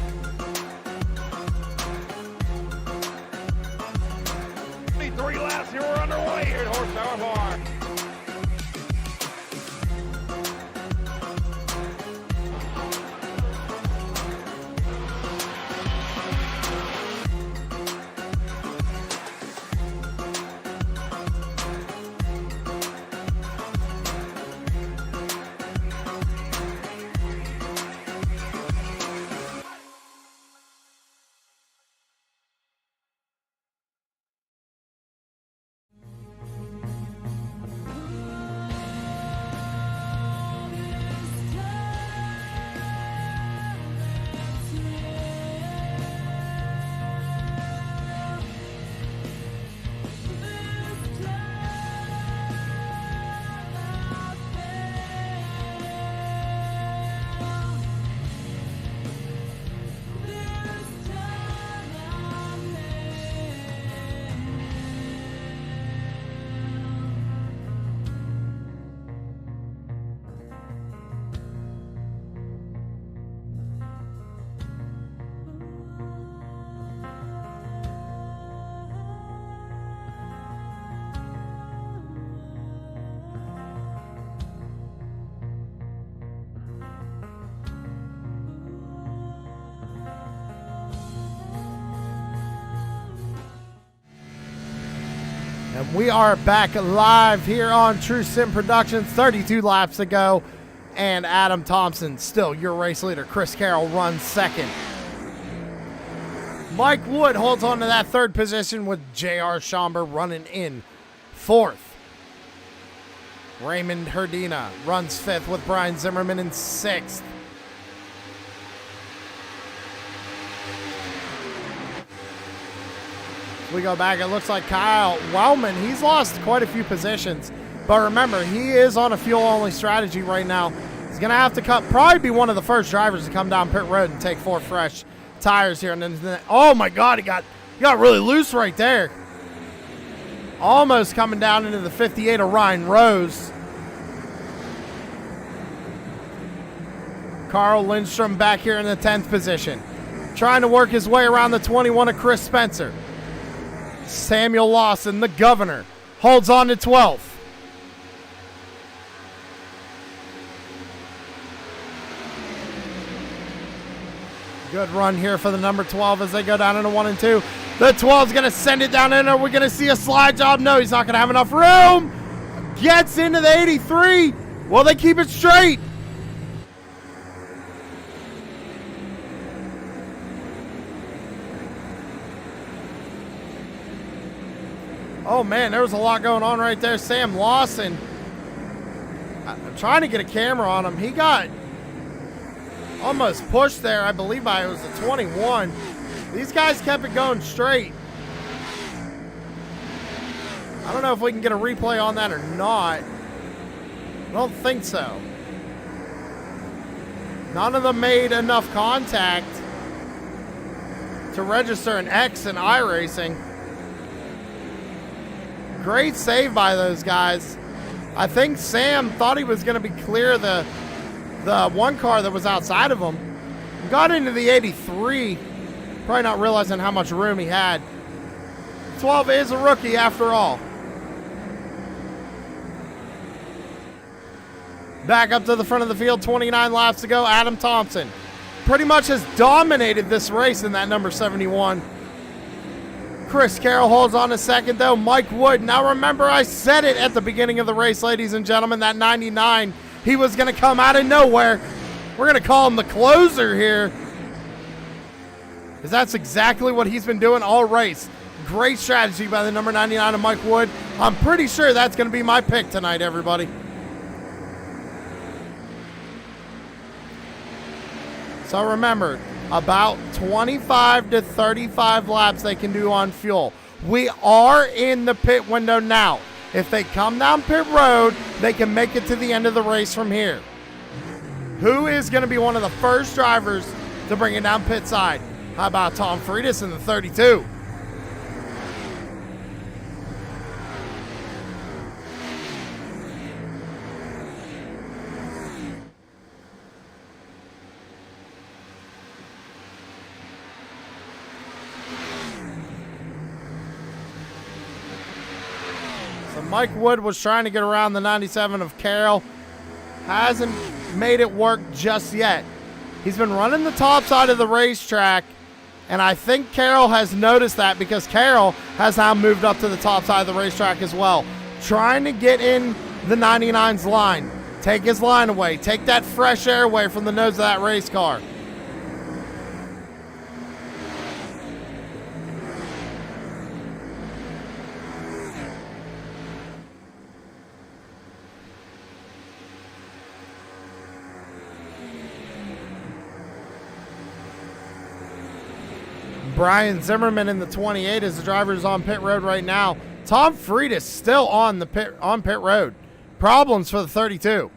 3 laps here. We're underway here at Horsepower Bar. And we are back live here on True Sim Productions, 32 laps to go. And Adam Thompson, still your race leader. Chris Carroll runs second. Mike Wood holds on to that third position with J.R. Schomburg running in fourth. Raymond Herdina runs fifth with Brian Zimmerman in sixth. We go back, it looks like Kyle Wellman, he's lost quite a few positions. But remember, he is on a fuel-only strategy right now. He's going to have to probably be one of the first drivers to come down pit road and take 4 fresh tires here. And then, oh my God, he got really loose right there. Almost coming down into the 58 of Ryan Rose. Carl Lindstrom back here in the 10th position. Trying to work his way around the 21 of Chris Spencer. Samuel Lawson, the governor, holds on to 12th. Good run here for the number 12 as they go down into 1 and 2. The 12's going to send it down in. Are we going to see a slide job? No, he's not going to have enough room. Gets into the 83. Will they keep it straight? Oh, man, there was a lot going on right there. Sam Lawson, I'm trying to get a camera on him. He got almost pushed there, I believe, by it was the 21. These guys kept it going straight. I don't know if we can get a replay on that or not. I don't think so. None of them made enough contact to register an X in iRacing. Great save by those guys. I think Sam thought he was going to be clear the one car that was outside of him. Got into the 83, probably not realizing how much room he had. 12 is a rookie after all. Back up to the front of the field, 29 laps to go. Adam Thompson pretty much has dominated this race in that number 71. Chris Carroll holds on to second, though. Mike Wood. Now, remember, I said it at the beginning of the race, ladies and gentlemen, that 99, he was going to come out of nowhere. We're going to call him the closer here, because that's exactly what he's been doing all race. Great strategy by the number 99 of Mike Wood. I'm pretty sure that's going to be my pick tonight, everybody. So remember, about 25 to 35 laps they can do on fuel. We are in the pit window now. If they come down pit road, they can make it to the end of the race from here. Who is going to be one of the first drivers to bring it down pit side? How about Tom Freitas in the 32? Mike Wood was trying to get around the 97 of Carroll. Hasn't made it work just yet. He's been running the top side of the racetrack, and I think Carroll has noticed that because Carroll has now moved up to the top side of the racetrack as well. Trying to get in the 99's line. Take his line away. Take that fresh air away from the nose of that race car. Brian Zimmerman in the 28 as the driver is on pit road right now. Tom Freitas still on pit road. Problems for the 32.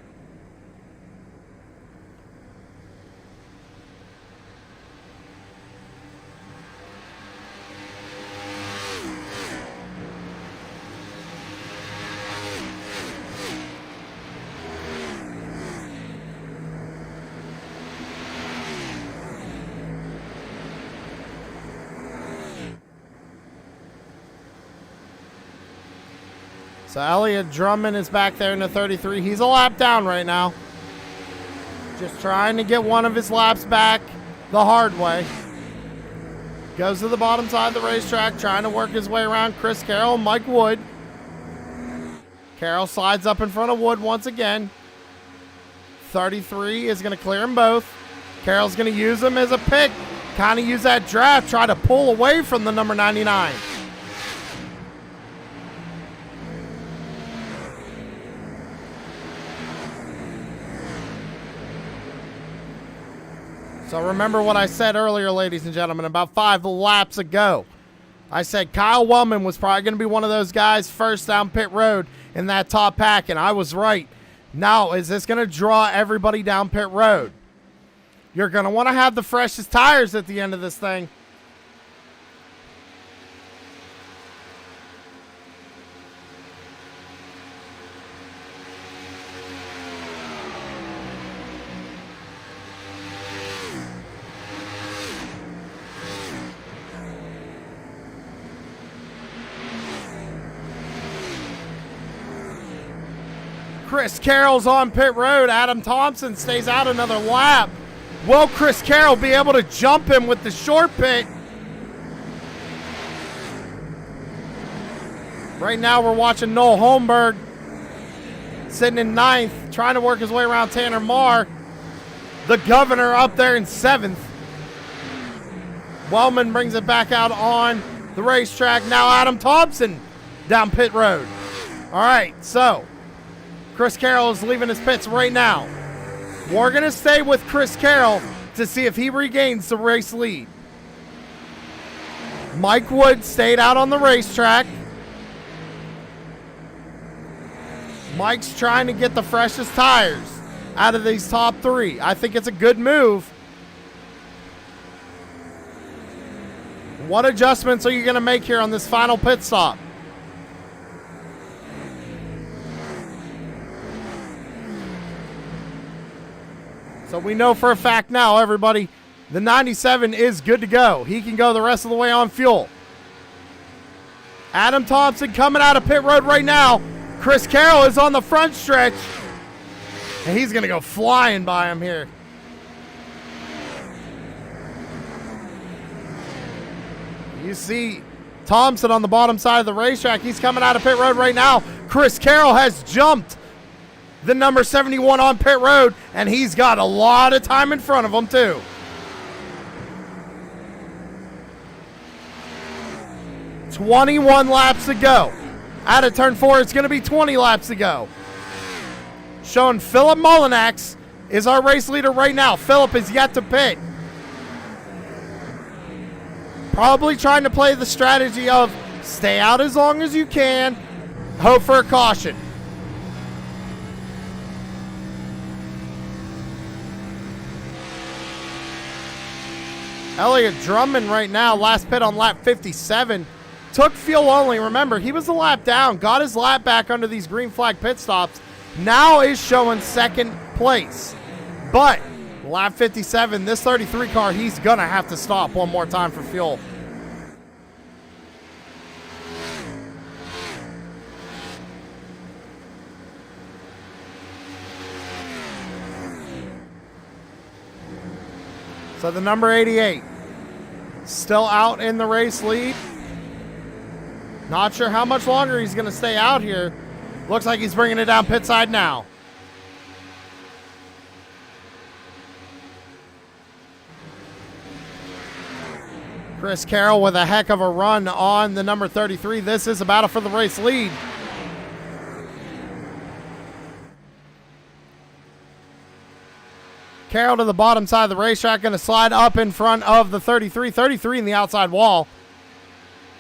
So Elliot Drummond is back there in the 33. He's a lap down right now. Just trying to get one of his laps back the hard way. Goes to the bottom side of the racetrack, trying to work his way around Chris Carroll and Mike Wood. Carroll slides up in front of Wood once again. 33 is going to clear them both. Carroll's going to use him as a pick. Kind of use that draft, try to pull away from the number 99. So remember what I said earlier, ladies and gentlemen, about 5 laps ago. I said Kyle Wellman was probably going to be one of those guys first down pit road in that top pack, and I was right. Now, is this going to draw everybody down pit road? You're going to want to have the freshest tires at the end of this thing. Chris Carroll's on pit road. Adam Thompson stays out another lap. Will Chris Carroll be able to jump him with the short pit? Right now we're watching Noel Holmberg sitting in 9th, trying to work his way around Tanner Marr. The governor up there in 7th. Wellman brings it back out on the racetrack. Now Adam Thompson down pit road. All right, so Chris Carroll is leaving his pits right now. We're going to stay with Chris Carroll to see if he regains the race lead. Mike Wood stayed out on the racetrack. Mike's trying to get the freshest tires out of these top 3. I think it's a good move. What adjustments are you going to make here on this final pit stop? So we know for a fact now, everybody, the 97 is good to go. He can go the rest of the way on fuel. Adam Thompson coming out of pit road right now. Chris Carroll is on the front stretch. And he's going to go flying by him here. You see Thompson on the bottom side of the racetrack. He's coming out of pit road right now. Chris Carroll has jumped the number 71 on pit road, and he's got a lot of time in front of him too. "21 laps to go. Out of turn 4, it's going to be 20 laps to go. Showing Philip Mullinax is our race leader right now. Philip is yet to pit. Probably trying to play the strategy of stay out as long as you can, hope for a caution. Elliott Drummond right now, last pit on lap 57. Took fuel only. Remember, he was a lap down. Got his lap back under these green flag pit stops. Now is showing second place. But lap 57, this 33 car, he's going to have to stop one more time for fuel. So the number 88, still out in the race lead. Not sure how much longer he's going to stay out here. Looks like he's bringing it down pit side now. Chris Carroll with a heck of a run on the number 33. This is a battle for the race lead. Carroll to the bottom side of the racetrack, going to slide up in front of the 33. 33 in the outside wall.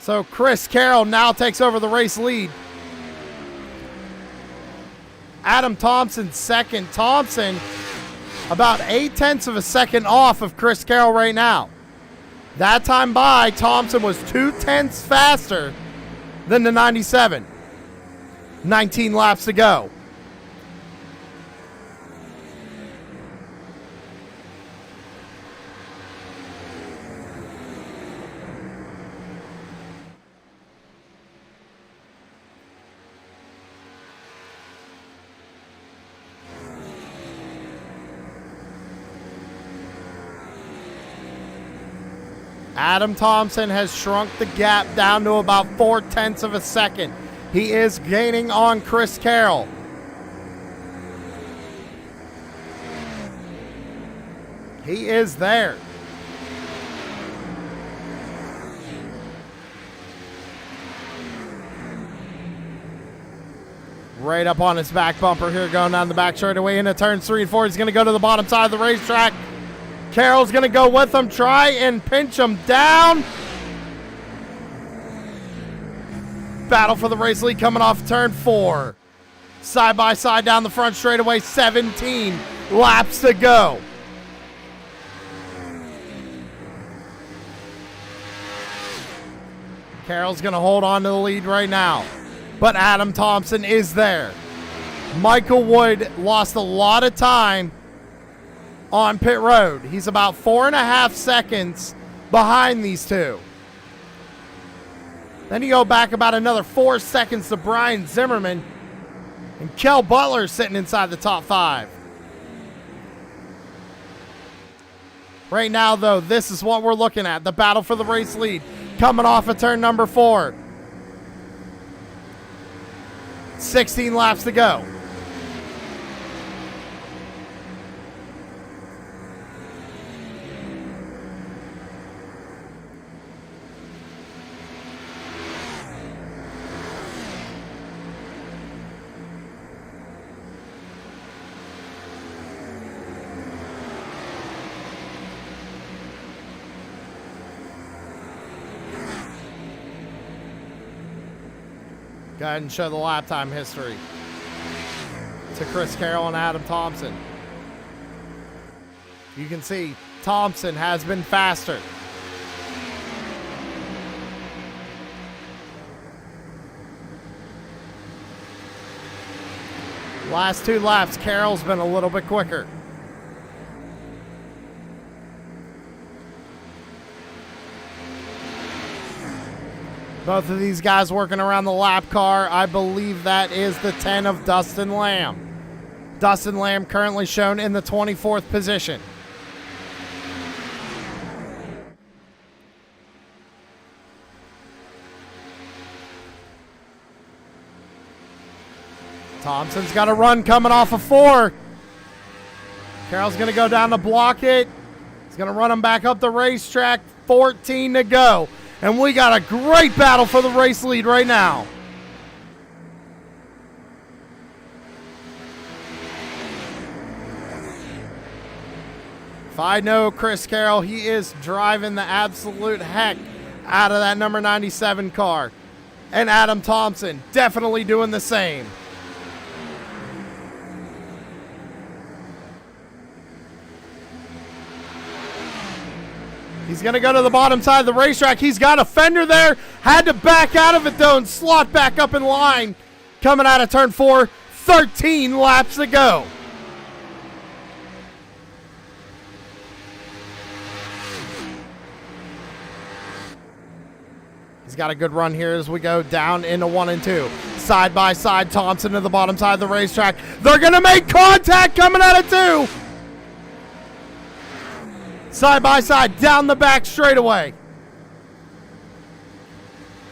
So Chris Carroll now takes over the race lead. Adam Thompson second. Thompson about 0.8 of a second off of Chris Carroll right now. That time by, Thompson was 0.2 faster than the 97. 19 laps to go. Adam Thompson has shrunk the gap down to about 0.4 of a second. He is gaining on Chris Carroll. He is there. Right up on his back bumper here, going down the back straightaway into turns 3 and 4. He's going to go to the bottom side of the racetrack. Carroll's going to go with him, try and pinch him down. Battle for the race lead coming off turn 4. Side by side down the front straightaway, 17 laps to go. Carroll's going to hold on to the lead right now, but Adam Thompson is there. Michael Wood lost a lot of time on pit road. He's about 4.5 seconds behind these two. Then you go back about another 4 seconds to Brian Zimmerman, and Kel Butler sitting inside the top 5. Right now, though, this is what we're looking at. The battle for the race lead coming off of turn number 4. 16 laps to go. Go ahead and show the lap time history to Chris Carroll and Adam Thompson. You can see Thompson has been faster. Last 2 laps, Carroll's been a little bit quicker. Both of these guys working around the lap car. I believe that is the 10 of Dustin Lamb. Dustin Lamb currently shown in the 24th position. Thompson's got a run coming off of 4. Carroll's going to go down to block it. He's going to run him back up the racetrack. 14 to go. And we got a great battle for the race lead right now. If I know Chris Carroll, he is driving the absolute heck out of that number 97 car. And Adam Thompson definitely doing the same. He's going to go to the bottom side of the racetrack. He's got a fender there. Had to back out of it, though, and slot back up in line. Coming out of turn 4, 13 laps to go. He's got a good run here as we go down into 1 and 2. Side by side, Thompson to the bottom side of the racetrack. They're going to make contact coming out of 2. Side by side, down the back straightaway.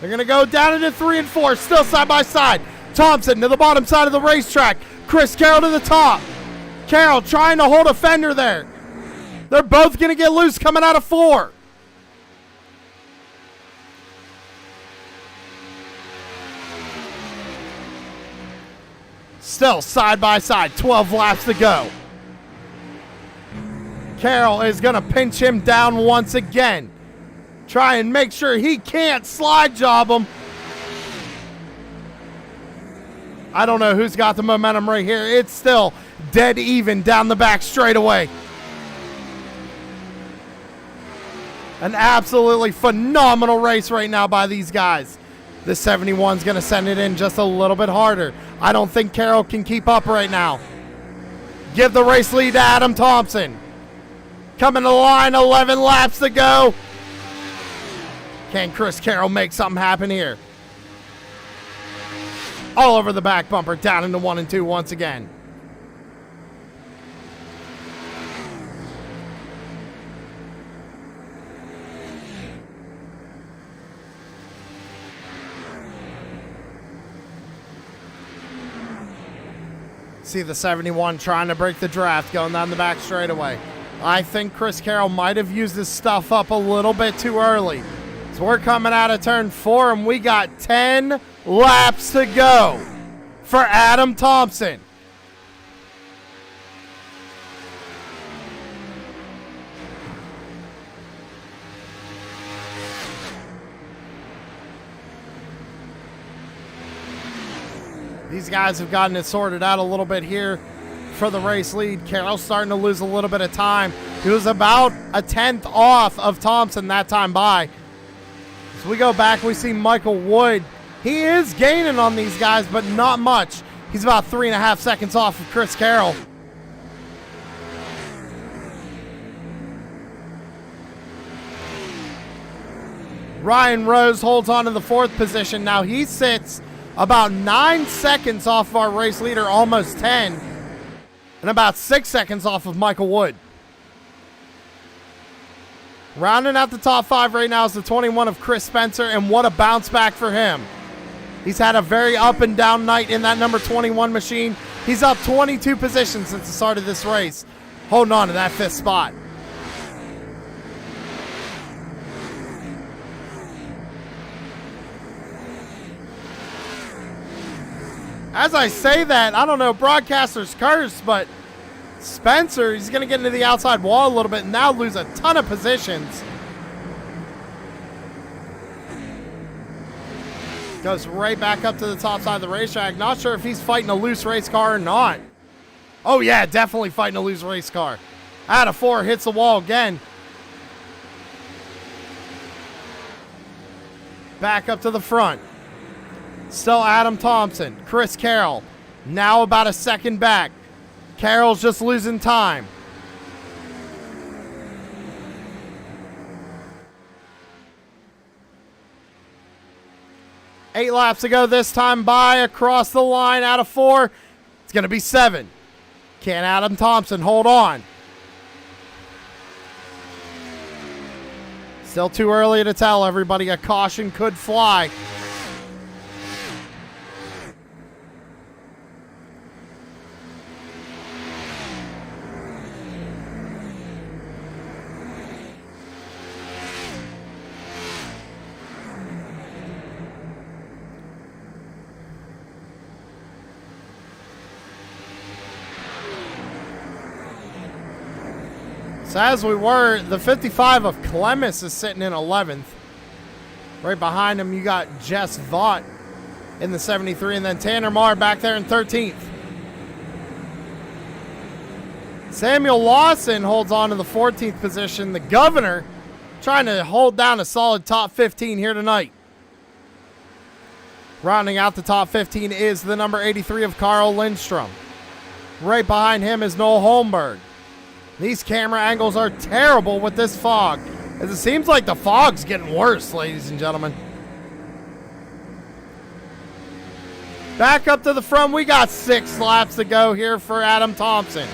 They're going to go down into 3 and 4, still side by side. Thompson to the bottom side of the racetrack. Chris Carroll to the top. Carroll trying to hold a fender there. They're both going to get loose coming out of 4. Still side by side, 12 laps to go. Carroll is going to pinch him down once again. Try and make sure he can't slide job him. I don't know who's got the momentum right here. It's still dead even down the back straightaway. An absolutely phenomenal race right now by these guys. The 71's going to send it in just a little bit harder. I don't think Carroll can keep up right now. Give the race lead to Adam Thompson. Coming to the line, 11 laps to go. Can Chris Carroll make something happen here? All over the back bumper, down into 1 and 2 once again. See the 71 trying to break the draft, going down the back straightaway. I think Chris Carroll might have used his stuff up a little bit too early. So we're coming out of turn 4, and we got 10 laps to go for Adam Thompson. These guys have gotten it sorted out a little bit here for the race lead. Carroll's starting to lose a little bit of time. He was about a 10th off of Thompson that time by. So we go back, we see Michael Wood. He is gaining on these guys, but not much. He's about 3.5 seconds off of Chris Carroll. Ryan Rose holds on to the 4th position. Now he sits about 9 seconds off of our race leader, almost 10, and about 6 seconds off of Michael Wood. Rounding out the top 5 right now is the 21 of Chris Spencer, and what a bounce back for him. He's had a very up and down night in that number 21 machine. He's up 22 positions since the start of this race, holding on to that 5th spot. As I say that, I don't know, broadcaster's curse, but Spencer, he's going to get into the outside wall a little bit and now lose a ton of positions. Goes right back up to the top side of the racetrack. Not sure if he's fighting a loose race car or not. Oh yeah, definitely fighting a loose race car. Out of 4, hits the wall again. Back up to the front. Still Adam Thompson, Chris Carroll, now about a second back. Carroll's just losing time. Eight laps to go this time by, across the line out of 4. It's going to be 7. Can Adam Thompson hold on? Still too early to tell, everybody. A caution could fly. So as we were, the 55 of Clemens is sitting in 11th. Right behind him, you got Jess Vaught in the 73, and then Tanner Marr back there in 13th. Samuel Lawson holds on to the 14th position. The Governor trying to hold down a solid top 15 here tonight. Rounding out the top 15 is the number 83 of Carl Lindstrom. Right behind him is Noel Holmberg. These camera angles are terrible with this fog, as it seems like the fog's getting worse, ladies and gentlemen. Back up to the front, we got 6 laps to go here for Adam Thompson.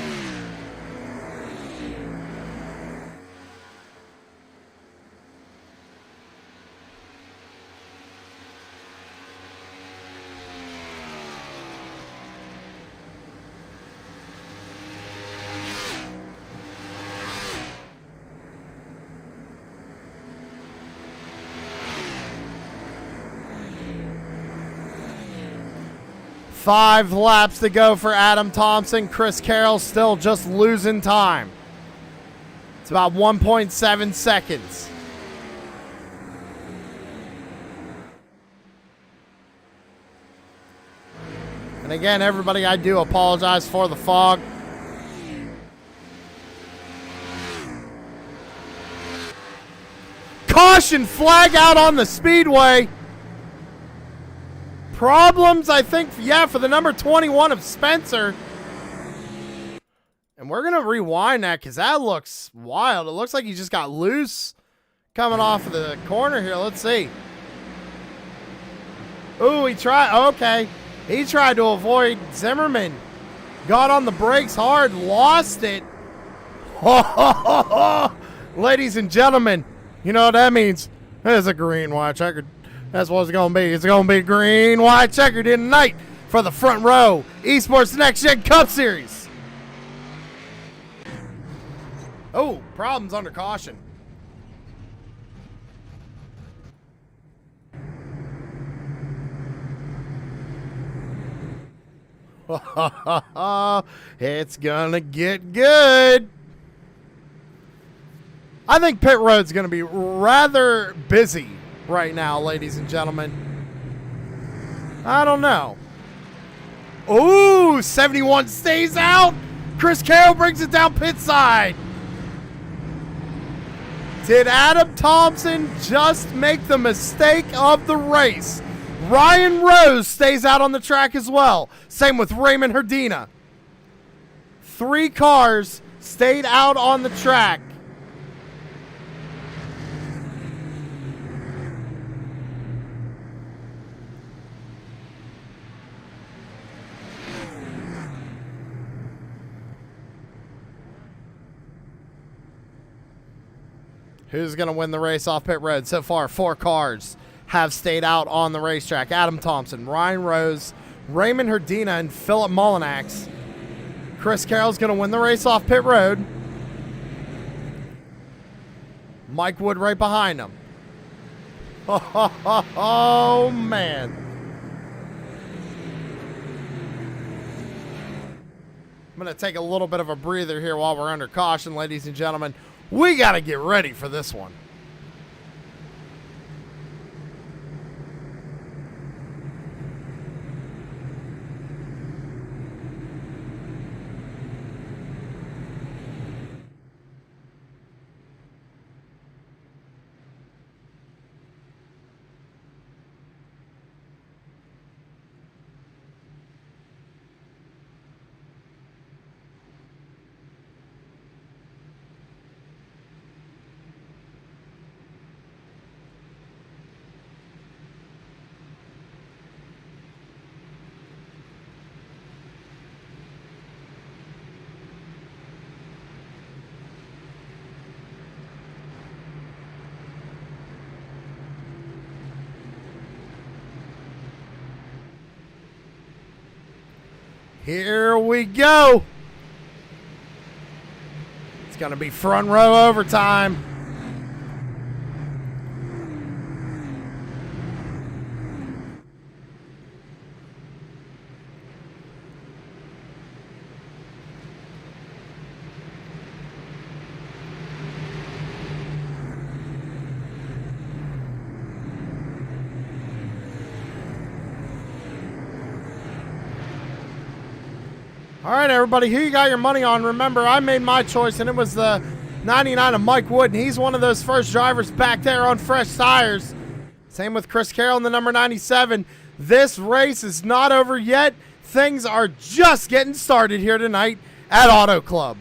Five laps to go for Adam Thompson. Chris Carroll still just losing time. It's about 1.7 seconds. And again, everybody, I do apologize for the fog. Caution flag out on the Speedway. Problems, I think, yeah, for the number 21 of Spencer. And we're going to rewind that because that looks wild. It looks like he just got loose coming off of the corner here. Let's see. Ooh, he tried. Okay. He tried to avoid Zimmerman. Got on the brakes hard. Lost it. Ladies and gentlemen, you know what that means. There's a green, white, checkered. That's what it's going to be. It's going to be green, white, checkered tonight. for the Front Row Esports Next Gen Cup Series. Oh, problems under caution. It's gonna get good. I think pit road's gonna be rather busy right now, ladies and gentlemen. I don't know. Ooh, 71 stays out. Chris Carroll brings it down pit side. Did Adam Thompson just make the mistake of the race? Ryan Rose stays out on the track as well. Same with Raymond Herdina. 3 cars stayed out on the track. Who's going to win the race off pit road? So far, 4 cars have stayed out on the racetrack. Adam Thompson, Ryan Rose, Raymond Herdina, and Philip Mullinax. Chris Carroll's going to win the race off pit road. Mike Wood right behind him. Oh, man. I'm going to take a little bit of a breather here while we're under caution, ladies and gentlemen. We got to get ready for this one. Here we go. It's going to be front row overtime. All right, everybody, who you got your money on? Remember, I made my choice, and it was the 99 of Mike Wood, and he's one of those first drivers back there on fresh tires. Same with Chris Carroll in the number 97. This race is not over yet. Things are just getting started here tonight at Auto Club.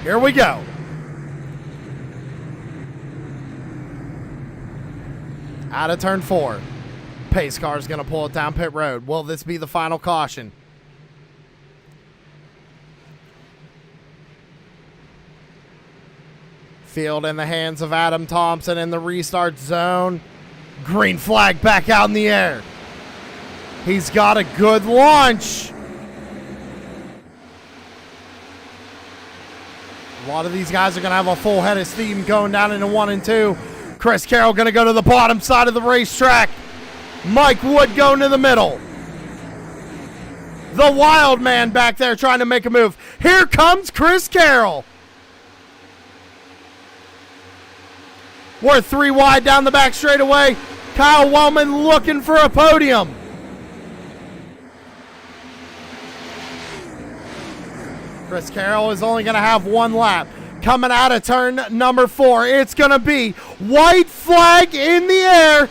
Here we go. Out of turn 4. Pace car is going to pull it down pit road. Will this be the final caution? Field in the hands of Adam Thompson in the restart zone. Green flag back out in the air. He's got a good launch. A lot of these guys are going to have a full head of steam going down into 1 and 2. Chris Carroll going to go to the bottom side of the racetrack. Mike Wood going to the middle. The wild man back there trying to make a move. Here comes Chris Carroll. We're 3 wide down the back straightaway. Kyle Wellman looking for a podium. Chris Carroll is only going to have 1 lap. Coming out of turn number 4, it's going to be white flag in the air.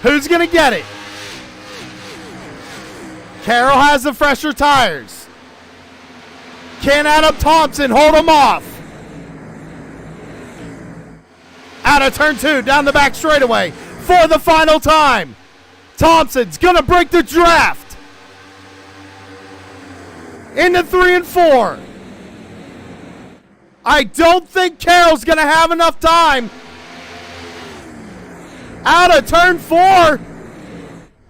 Who's going to get it? Carroll has the fresher tires. Can Adam Thompson hold him off? Out of turn 2, down the back straightaway for the final time. Thompson's gonna break the draft. Into 3 and 4. I don't think Carroll's gonna have enough time. Out of turn 4.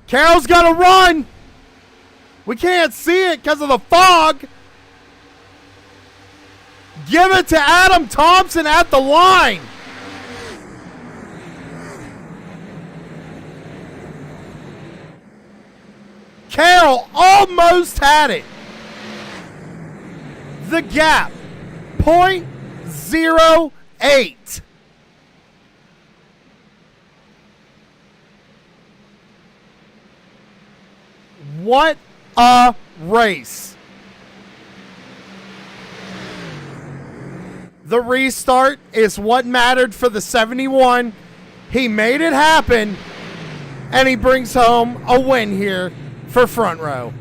Carroll's gonna run. We can't see it because of the fog. Give it to Adam Thompson at the line. Carroll almost had it. The gap, 0.08. What a race. The restart is what mattered for the 71. He made it happen, and he brings home a win here for Front Row.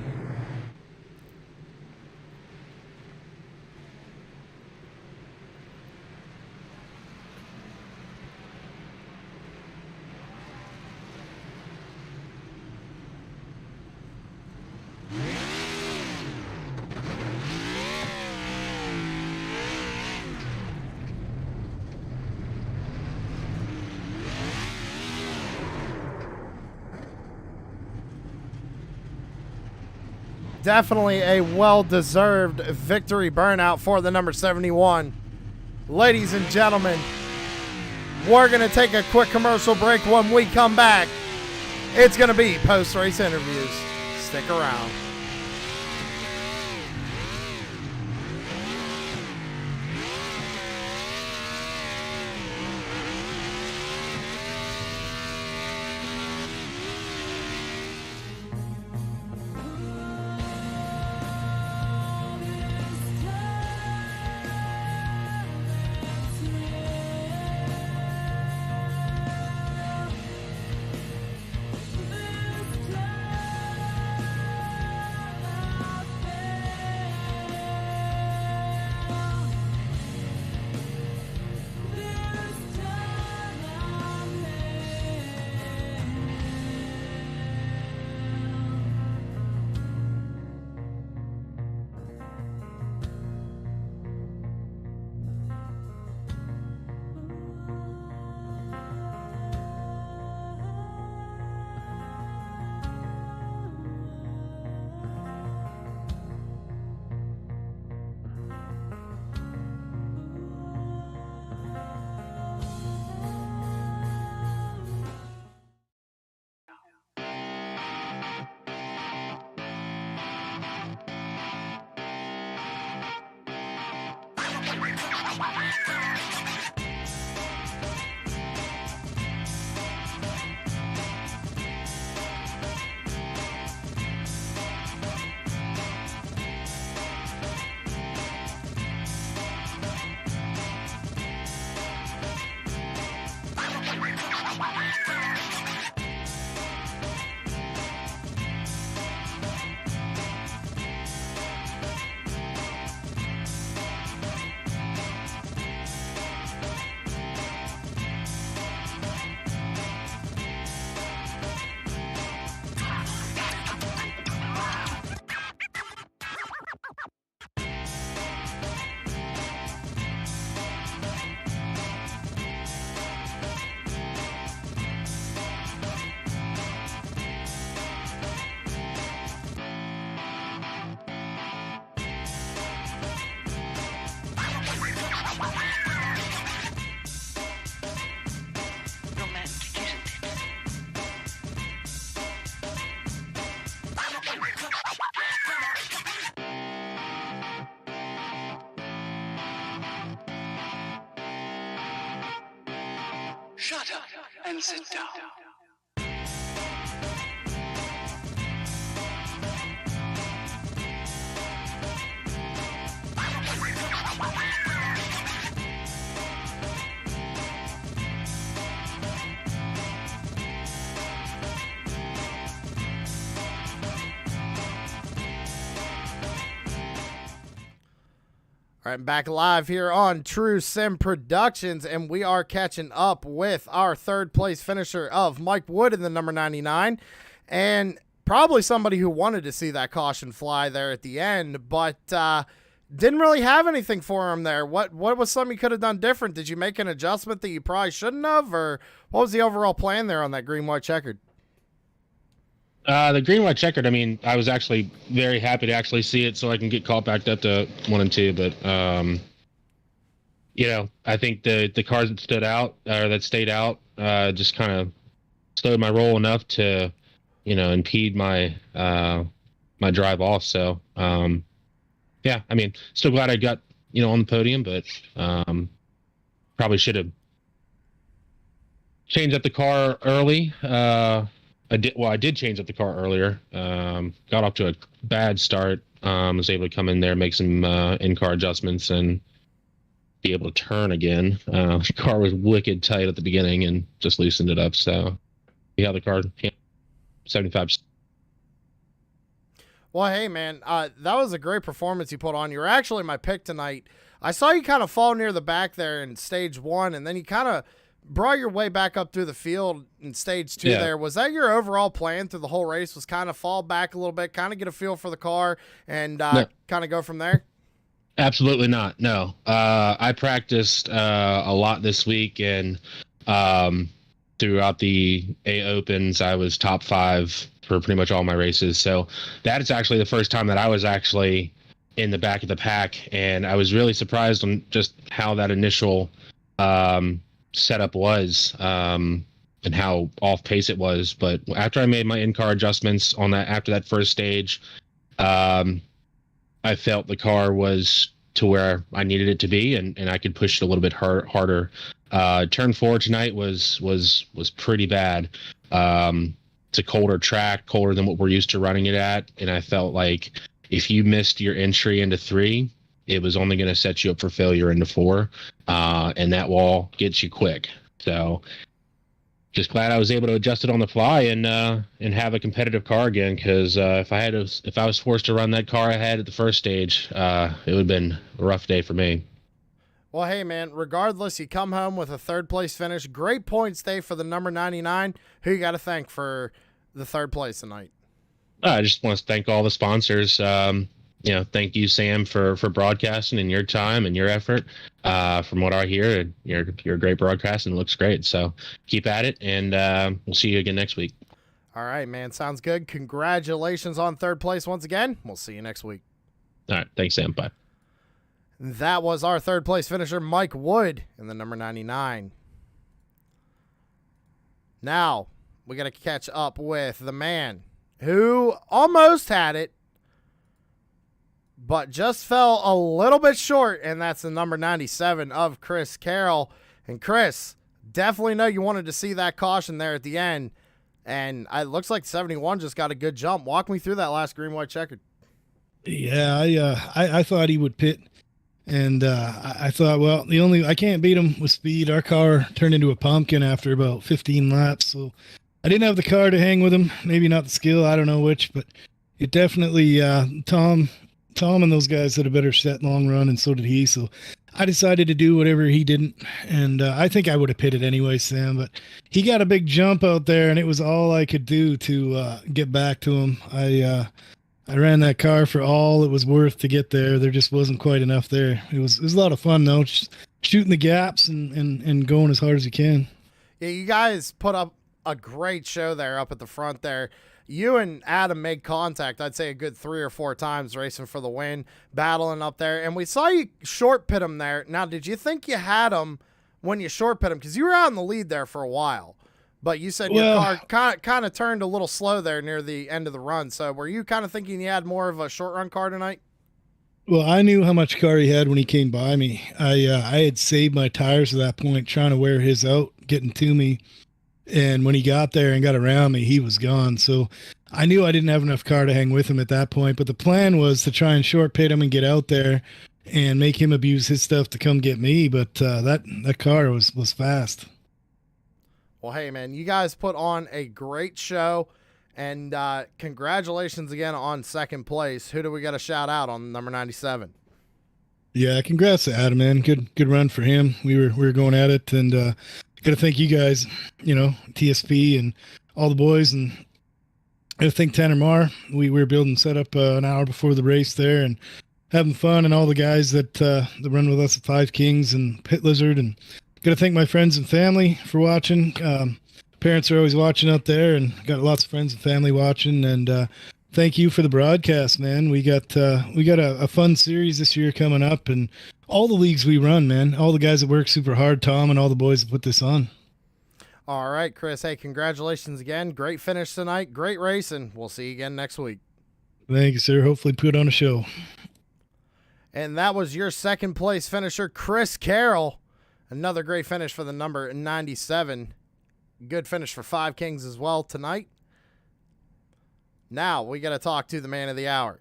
Definitely a well-deserved victory burnout for the number 71. Ladies and gentlemen, we're going to take a quick commercial break. When we come back, it's going to be post-race interviews. Stick around. Shut up and sit down. All right, back live here on True Sim Productions, and we are catching up with our third place finisher of Mike Wood in the number 99, and probably somebody who wanted to see that caution fly there at the end, but didn't really have anything for him there. What was something you could have done different? Did you make an adjustment that you probably shouldn't have, or what was the overall plan there on that green, white, checkered? The green, white, checkered, I mean, I was actually very happy to actually see it so I can get caught back up to 1 and 2. But, I think the cars that stayed out, just kind of slowed my roll enough to, impede my drive off. So, yeah, I mean, still glad I got, on the podium, but probably should have changed up the car early. I did change up the car earlier. Got off to a bad start. Was able to come in there, make some in-car adjustments, and be able to turn again. The car was wicked tight at the beginning and just loosened it up. So, yeah, the car, 75. Well, hey, man, that was a great performance you put on. You were actually my pick tonight. I saw you kind of fall near the back there in stage 1, and then you kind of brought your way back up through the field in stage 2 there. Was that your overall plan through the whole race, was kind of fall back a little bit, kind of get a feel for the car, and kind of go from there? Absolutely not. No. I practiced a lot this week, and throughout the A Opens, I was top 5 for pretty much all my races. So that is actually the first time that I was actually in the back of the pack, and I was really surprised on just how that initial setup was, and how off pace it was. But after I made my in-car adjustments on that, after that first stage, I felt the car was to where I needed it to be, and I could push it a little bit harder. Turn 4 tonight was pretty bad. It's a colder track, colder than what we're used to running it at, and I felt like if you missed your entry into 3, it was only going to set you up for failure into 4, and that wall gets you quick. So just glad I was able to adjust it on the fly and have a competitive car again, because if I was forced to run that car I had at the first stage, it would have been a rough day for me. Well, hey, man, regardless, you come home with a third-place finish. Great points day for the number 99. Who you got to thank for the third place tonight? I just want to thank all the sponsors. Thank you, Sam, for broadcasting and your time and your effort. From what I hear, you're a great broadcaster and it looks great. So keep at it, and we'll see you again next week. All right, man. Sounds good. Congratulations on third place once again. We'll see you next week. All right. Thanks, Sam. Bye. That was our third place finisher, Mike Wood, in the number 99. Now, we got to catch up with the man who almost had it, but just fell a little bit short, and that's the number 97 of Chris Carroll. And Chris, definitely know you wanted to see that caution there at the end, and it looks like 71 just got a good jump. Walk me through that last green, white, checkered. Yeah, I thought he would pit, and I thought, well, I can't beat him with speed. Our car turned into a pumpkin after about 15 laps, so I didn't have the car to hang with him. Maybe not the skill, I don't know which, but it definitely Tom and those guys had a better set long run, and so did he. So I decided to do whatever he didn't, and I think I would have pitted anyway, Sam. But he got a big jump out there, and it was all I could do to get back to him. I ran that car for all it was worth to get there. There just wasn't quite enough there. It was a lot of fun though, just shooting the gaps and going as hard as you can. Yeah, you guys put up a great show there up at the front there. You and Adam made contact, I'd say a good 3 or 4 times, racing for the win, battling up there. And we saw you short pit him there. Now, did you think you had him when you short pit him? Because you were out in the lead there for a while. But you said your car kind of turned a little slow there near the end of the run. So were you kind of thinking you had more of a short run car tonight? Well, I knew how much car he had when he came by me. I had saved my tires at that point, trying to wear his out, getting to me. And when he got there and got around me, he was gone. So I knew I didn't have enough car to hang with him at that point. But the plan was to try and short pit him and get out there and make him abuse his stuff to come get me. But that car was fast. Well, hey, man, you guys put on a great show, and congratulations again on second place. Who do we got to shout out on number 97? Yeah, congrats to Adam, man. Good run for him. We were going at it, and got to thank you guys, TSP and all the boys, and got to thank Tanner Marr. We were building setup an hour before the race there and having fun, and all the guys that run with us at Five Kings and Pit Lizard, and got to thank my friends and family for watching. Parents are always watching out there, and got lots of friends and family watching, and thank you for the broadcast, man. We got a fun series this year coming up, and all the leagues we run, man. All the guys that work super hard, Tom and all the boys that put this on. All right, Chris. Hey, congratulations again. Great finish tonight. Great racing. We'll see you again next week. Thank you, sir. Hopefully put on a show. And that was your second place finisher, Chris Carroll. Another great finish for the number 97. Good finish for Five Kings as well tonight. Now we got to talk to the man of the hour.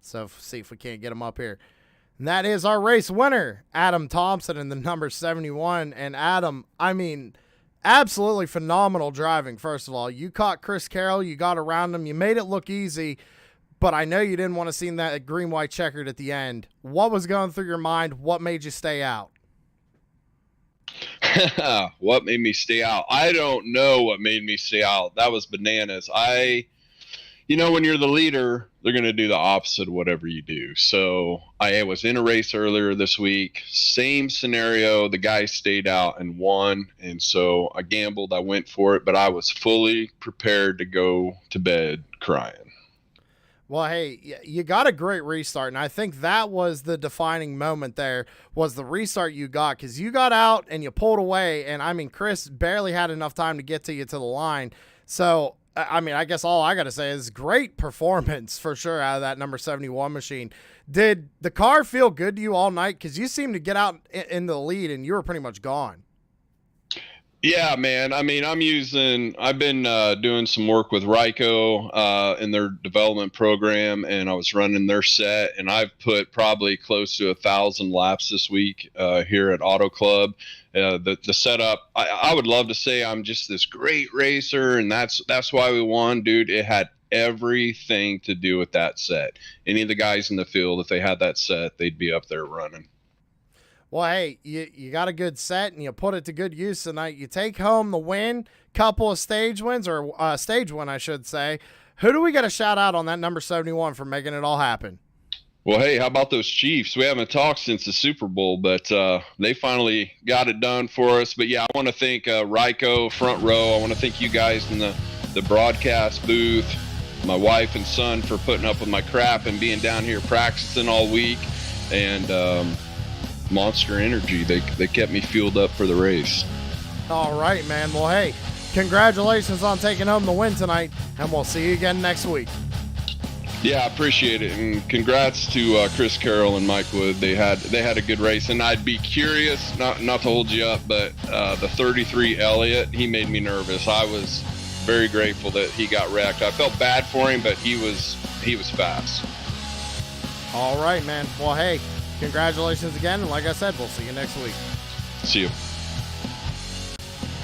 So see if we can't get him up here. And that is our race winner, Adam Thompson, in the number 71. And Adam, I mean, absolutely phenomenal driving. First of all, you caught Chris Carroll. You got around him. You made it look easy. But I know you didn't want to see that green-white checkered at the end. What was going through your mind? What made you stay out? What made me stay out? I don't know what made me stay out. That was bananas. When you're the leader, they're going to do the opposite of whatever you do. So I was in a race earlier this week. Same scenario. The guy stayed out and won. And so I gambled. I went for it. But I was fully prepared to go to bed crying. Well, hey, you got a great restart, and I think that was the defining moment there, was the restart you got, because you got out and you pulled away, and, I mean, Chris barely had enough time to get to you to the line. So, I mean, I guess all I got to say is great performance for sure out of that number 71 machine. Did the car feel good to you all night? Because you seemed to get out in the lead, and you were pretty much gone. Yeah, man. I mean, I've been doing some work with Ryko in their development program, and I was running their set, and I've put probably close to 1,000 laps this week here at Auto Club. The setup, I would love to say I'm just this great racer, and that's why we won, dude. It had everything to do with that set. Any of the guys in the field, if they had that set, they'd be up there running. Well, hey, you got a good set, and you put it to good use tonight. You take home the win, couple of stage wins, or stage win, I should say. Who do we got to shout out on that number 71 for making it all happen? Well, hey, how about those Chiefs? We haven't talked since the Super Bowl, but they finally got it done for us. But, yeah, I want to thank Ryko, front row. I want to thank you guys in the broadcast booth, my wife and son for putting up with my crap and being down here practicing all week, and Monster Energy. They kept me fueled up for the race. All right, man. Well, hey, congratulations on taking home the win tonight, and we'll see you again next week. Yeah, I appreciate it, and congrats to Chris Carroll and Mike Wood. They had a good race, and I'd be curious, not to hold you up, but the 33 Elliott, he made me nervous. I was very grateful that he got wrecked. I felt bad for him, but he was fast. All right, man. Well, hey, congratulations again, and like I said, we'll see you next week. See you.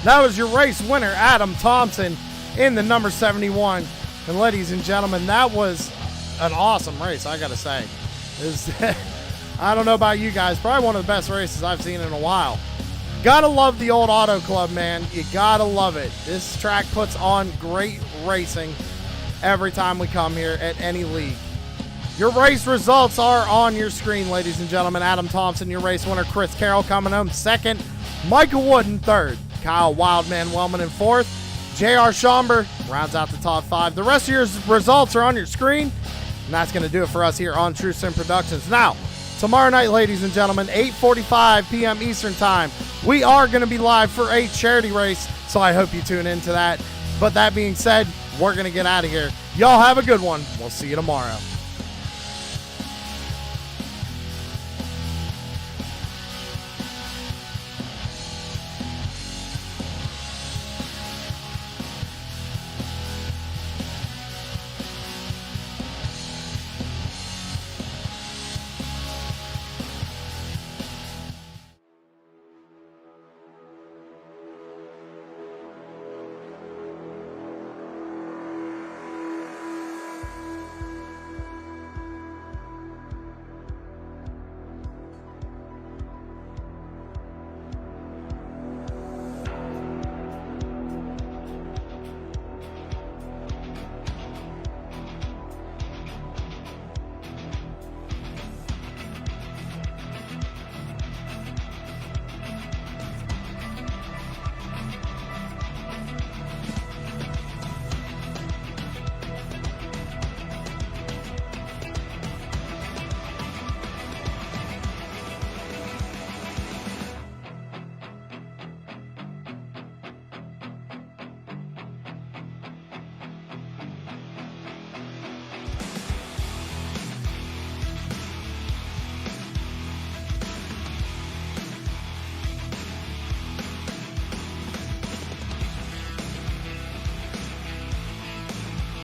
That was your race winner, Adam Thompson, in the number 71. And ladies and gentlemen, that was an awesome race, I gotta say. I don't know about you guys, probably one of the best races I've seen in a while. Gotta love the old Auto Club, man. You gotta love it. This track puts on great racing every time we come here at any league. Your race results are on your screen, ladies and gentlemen. Adam Thompson, your race winner. Chris Carroll coming home second. Michael Wood in third. Kyle Wildman Wellman in fourth. J.R. Schomburg rounds out the top five. The rest of your results are on your screen. And that's going to do it for us here on True Sim Productions. Now, tomorrow night, ladies and gentlemen, 8:45 p.m. Eastern Time, we are going to be live for a charity race. So I hope you tune into that. But that being said, we're going to get out of here. Y'all have a good one. We'll see you tomorrow.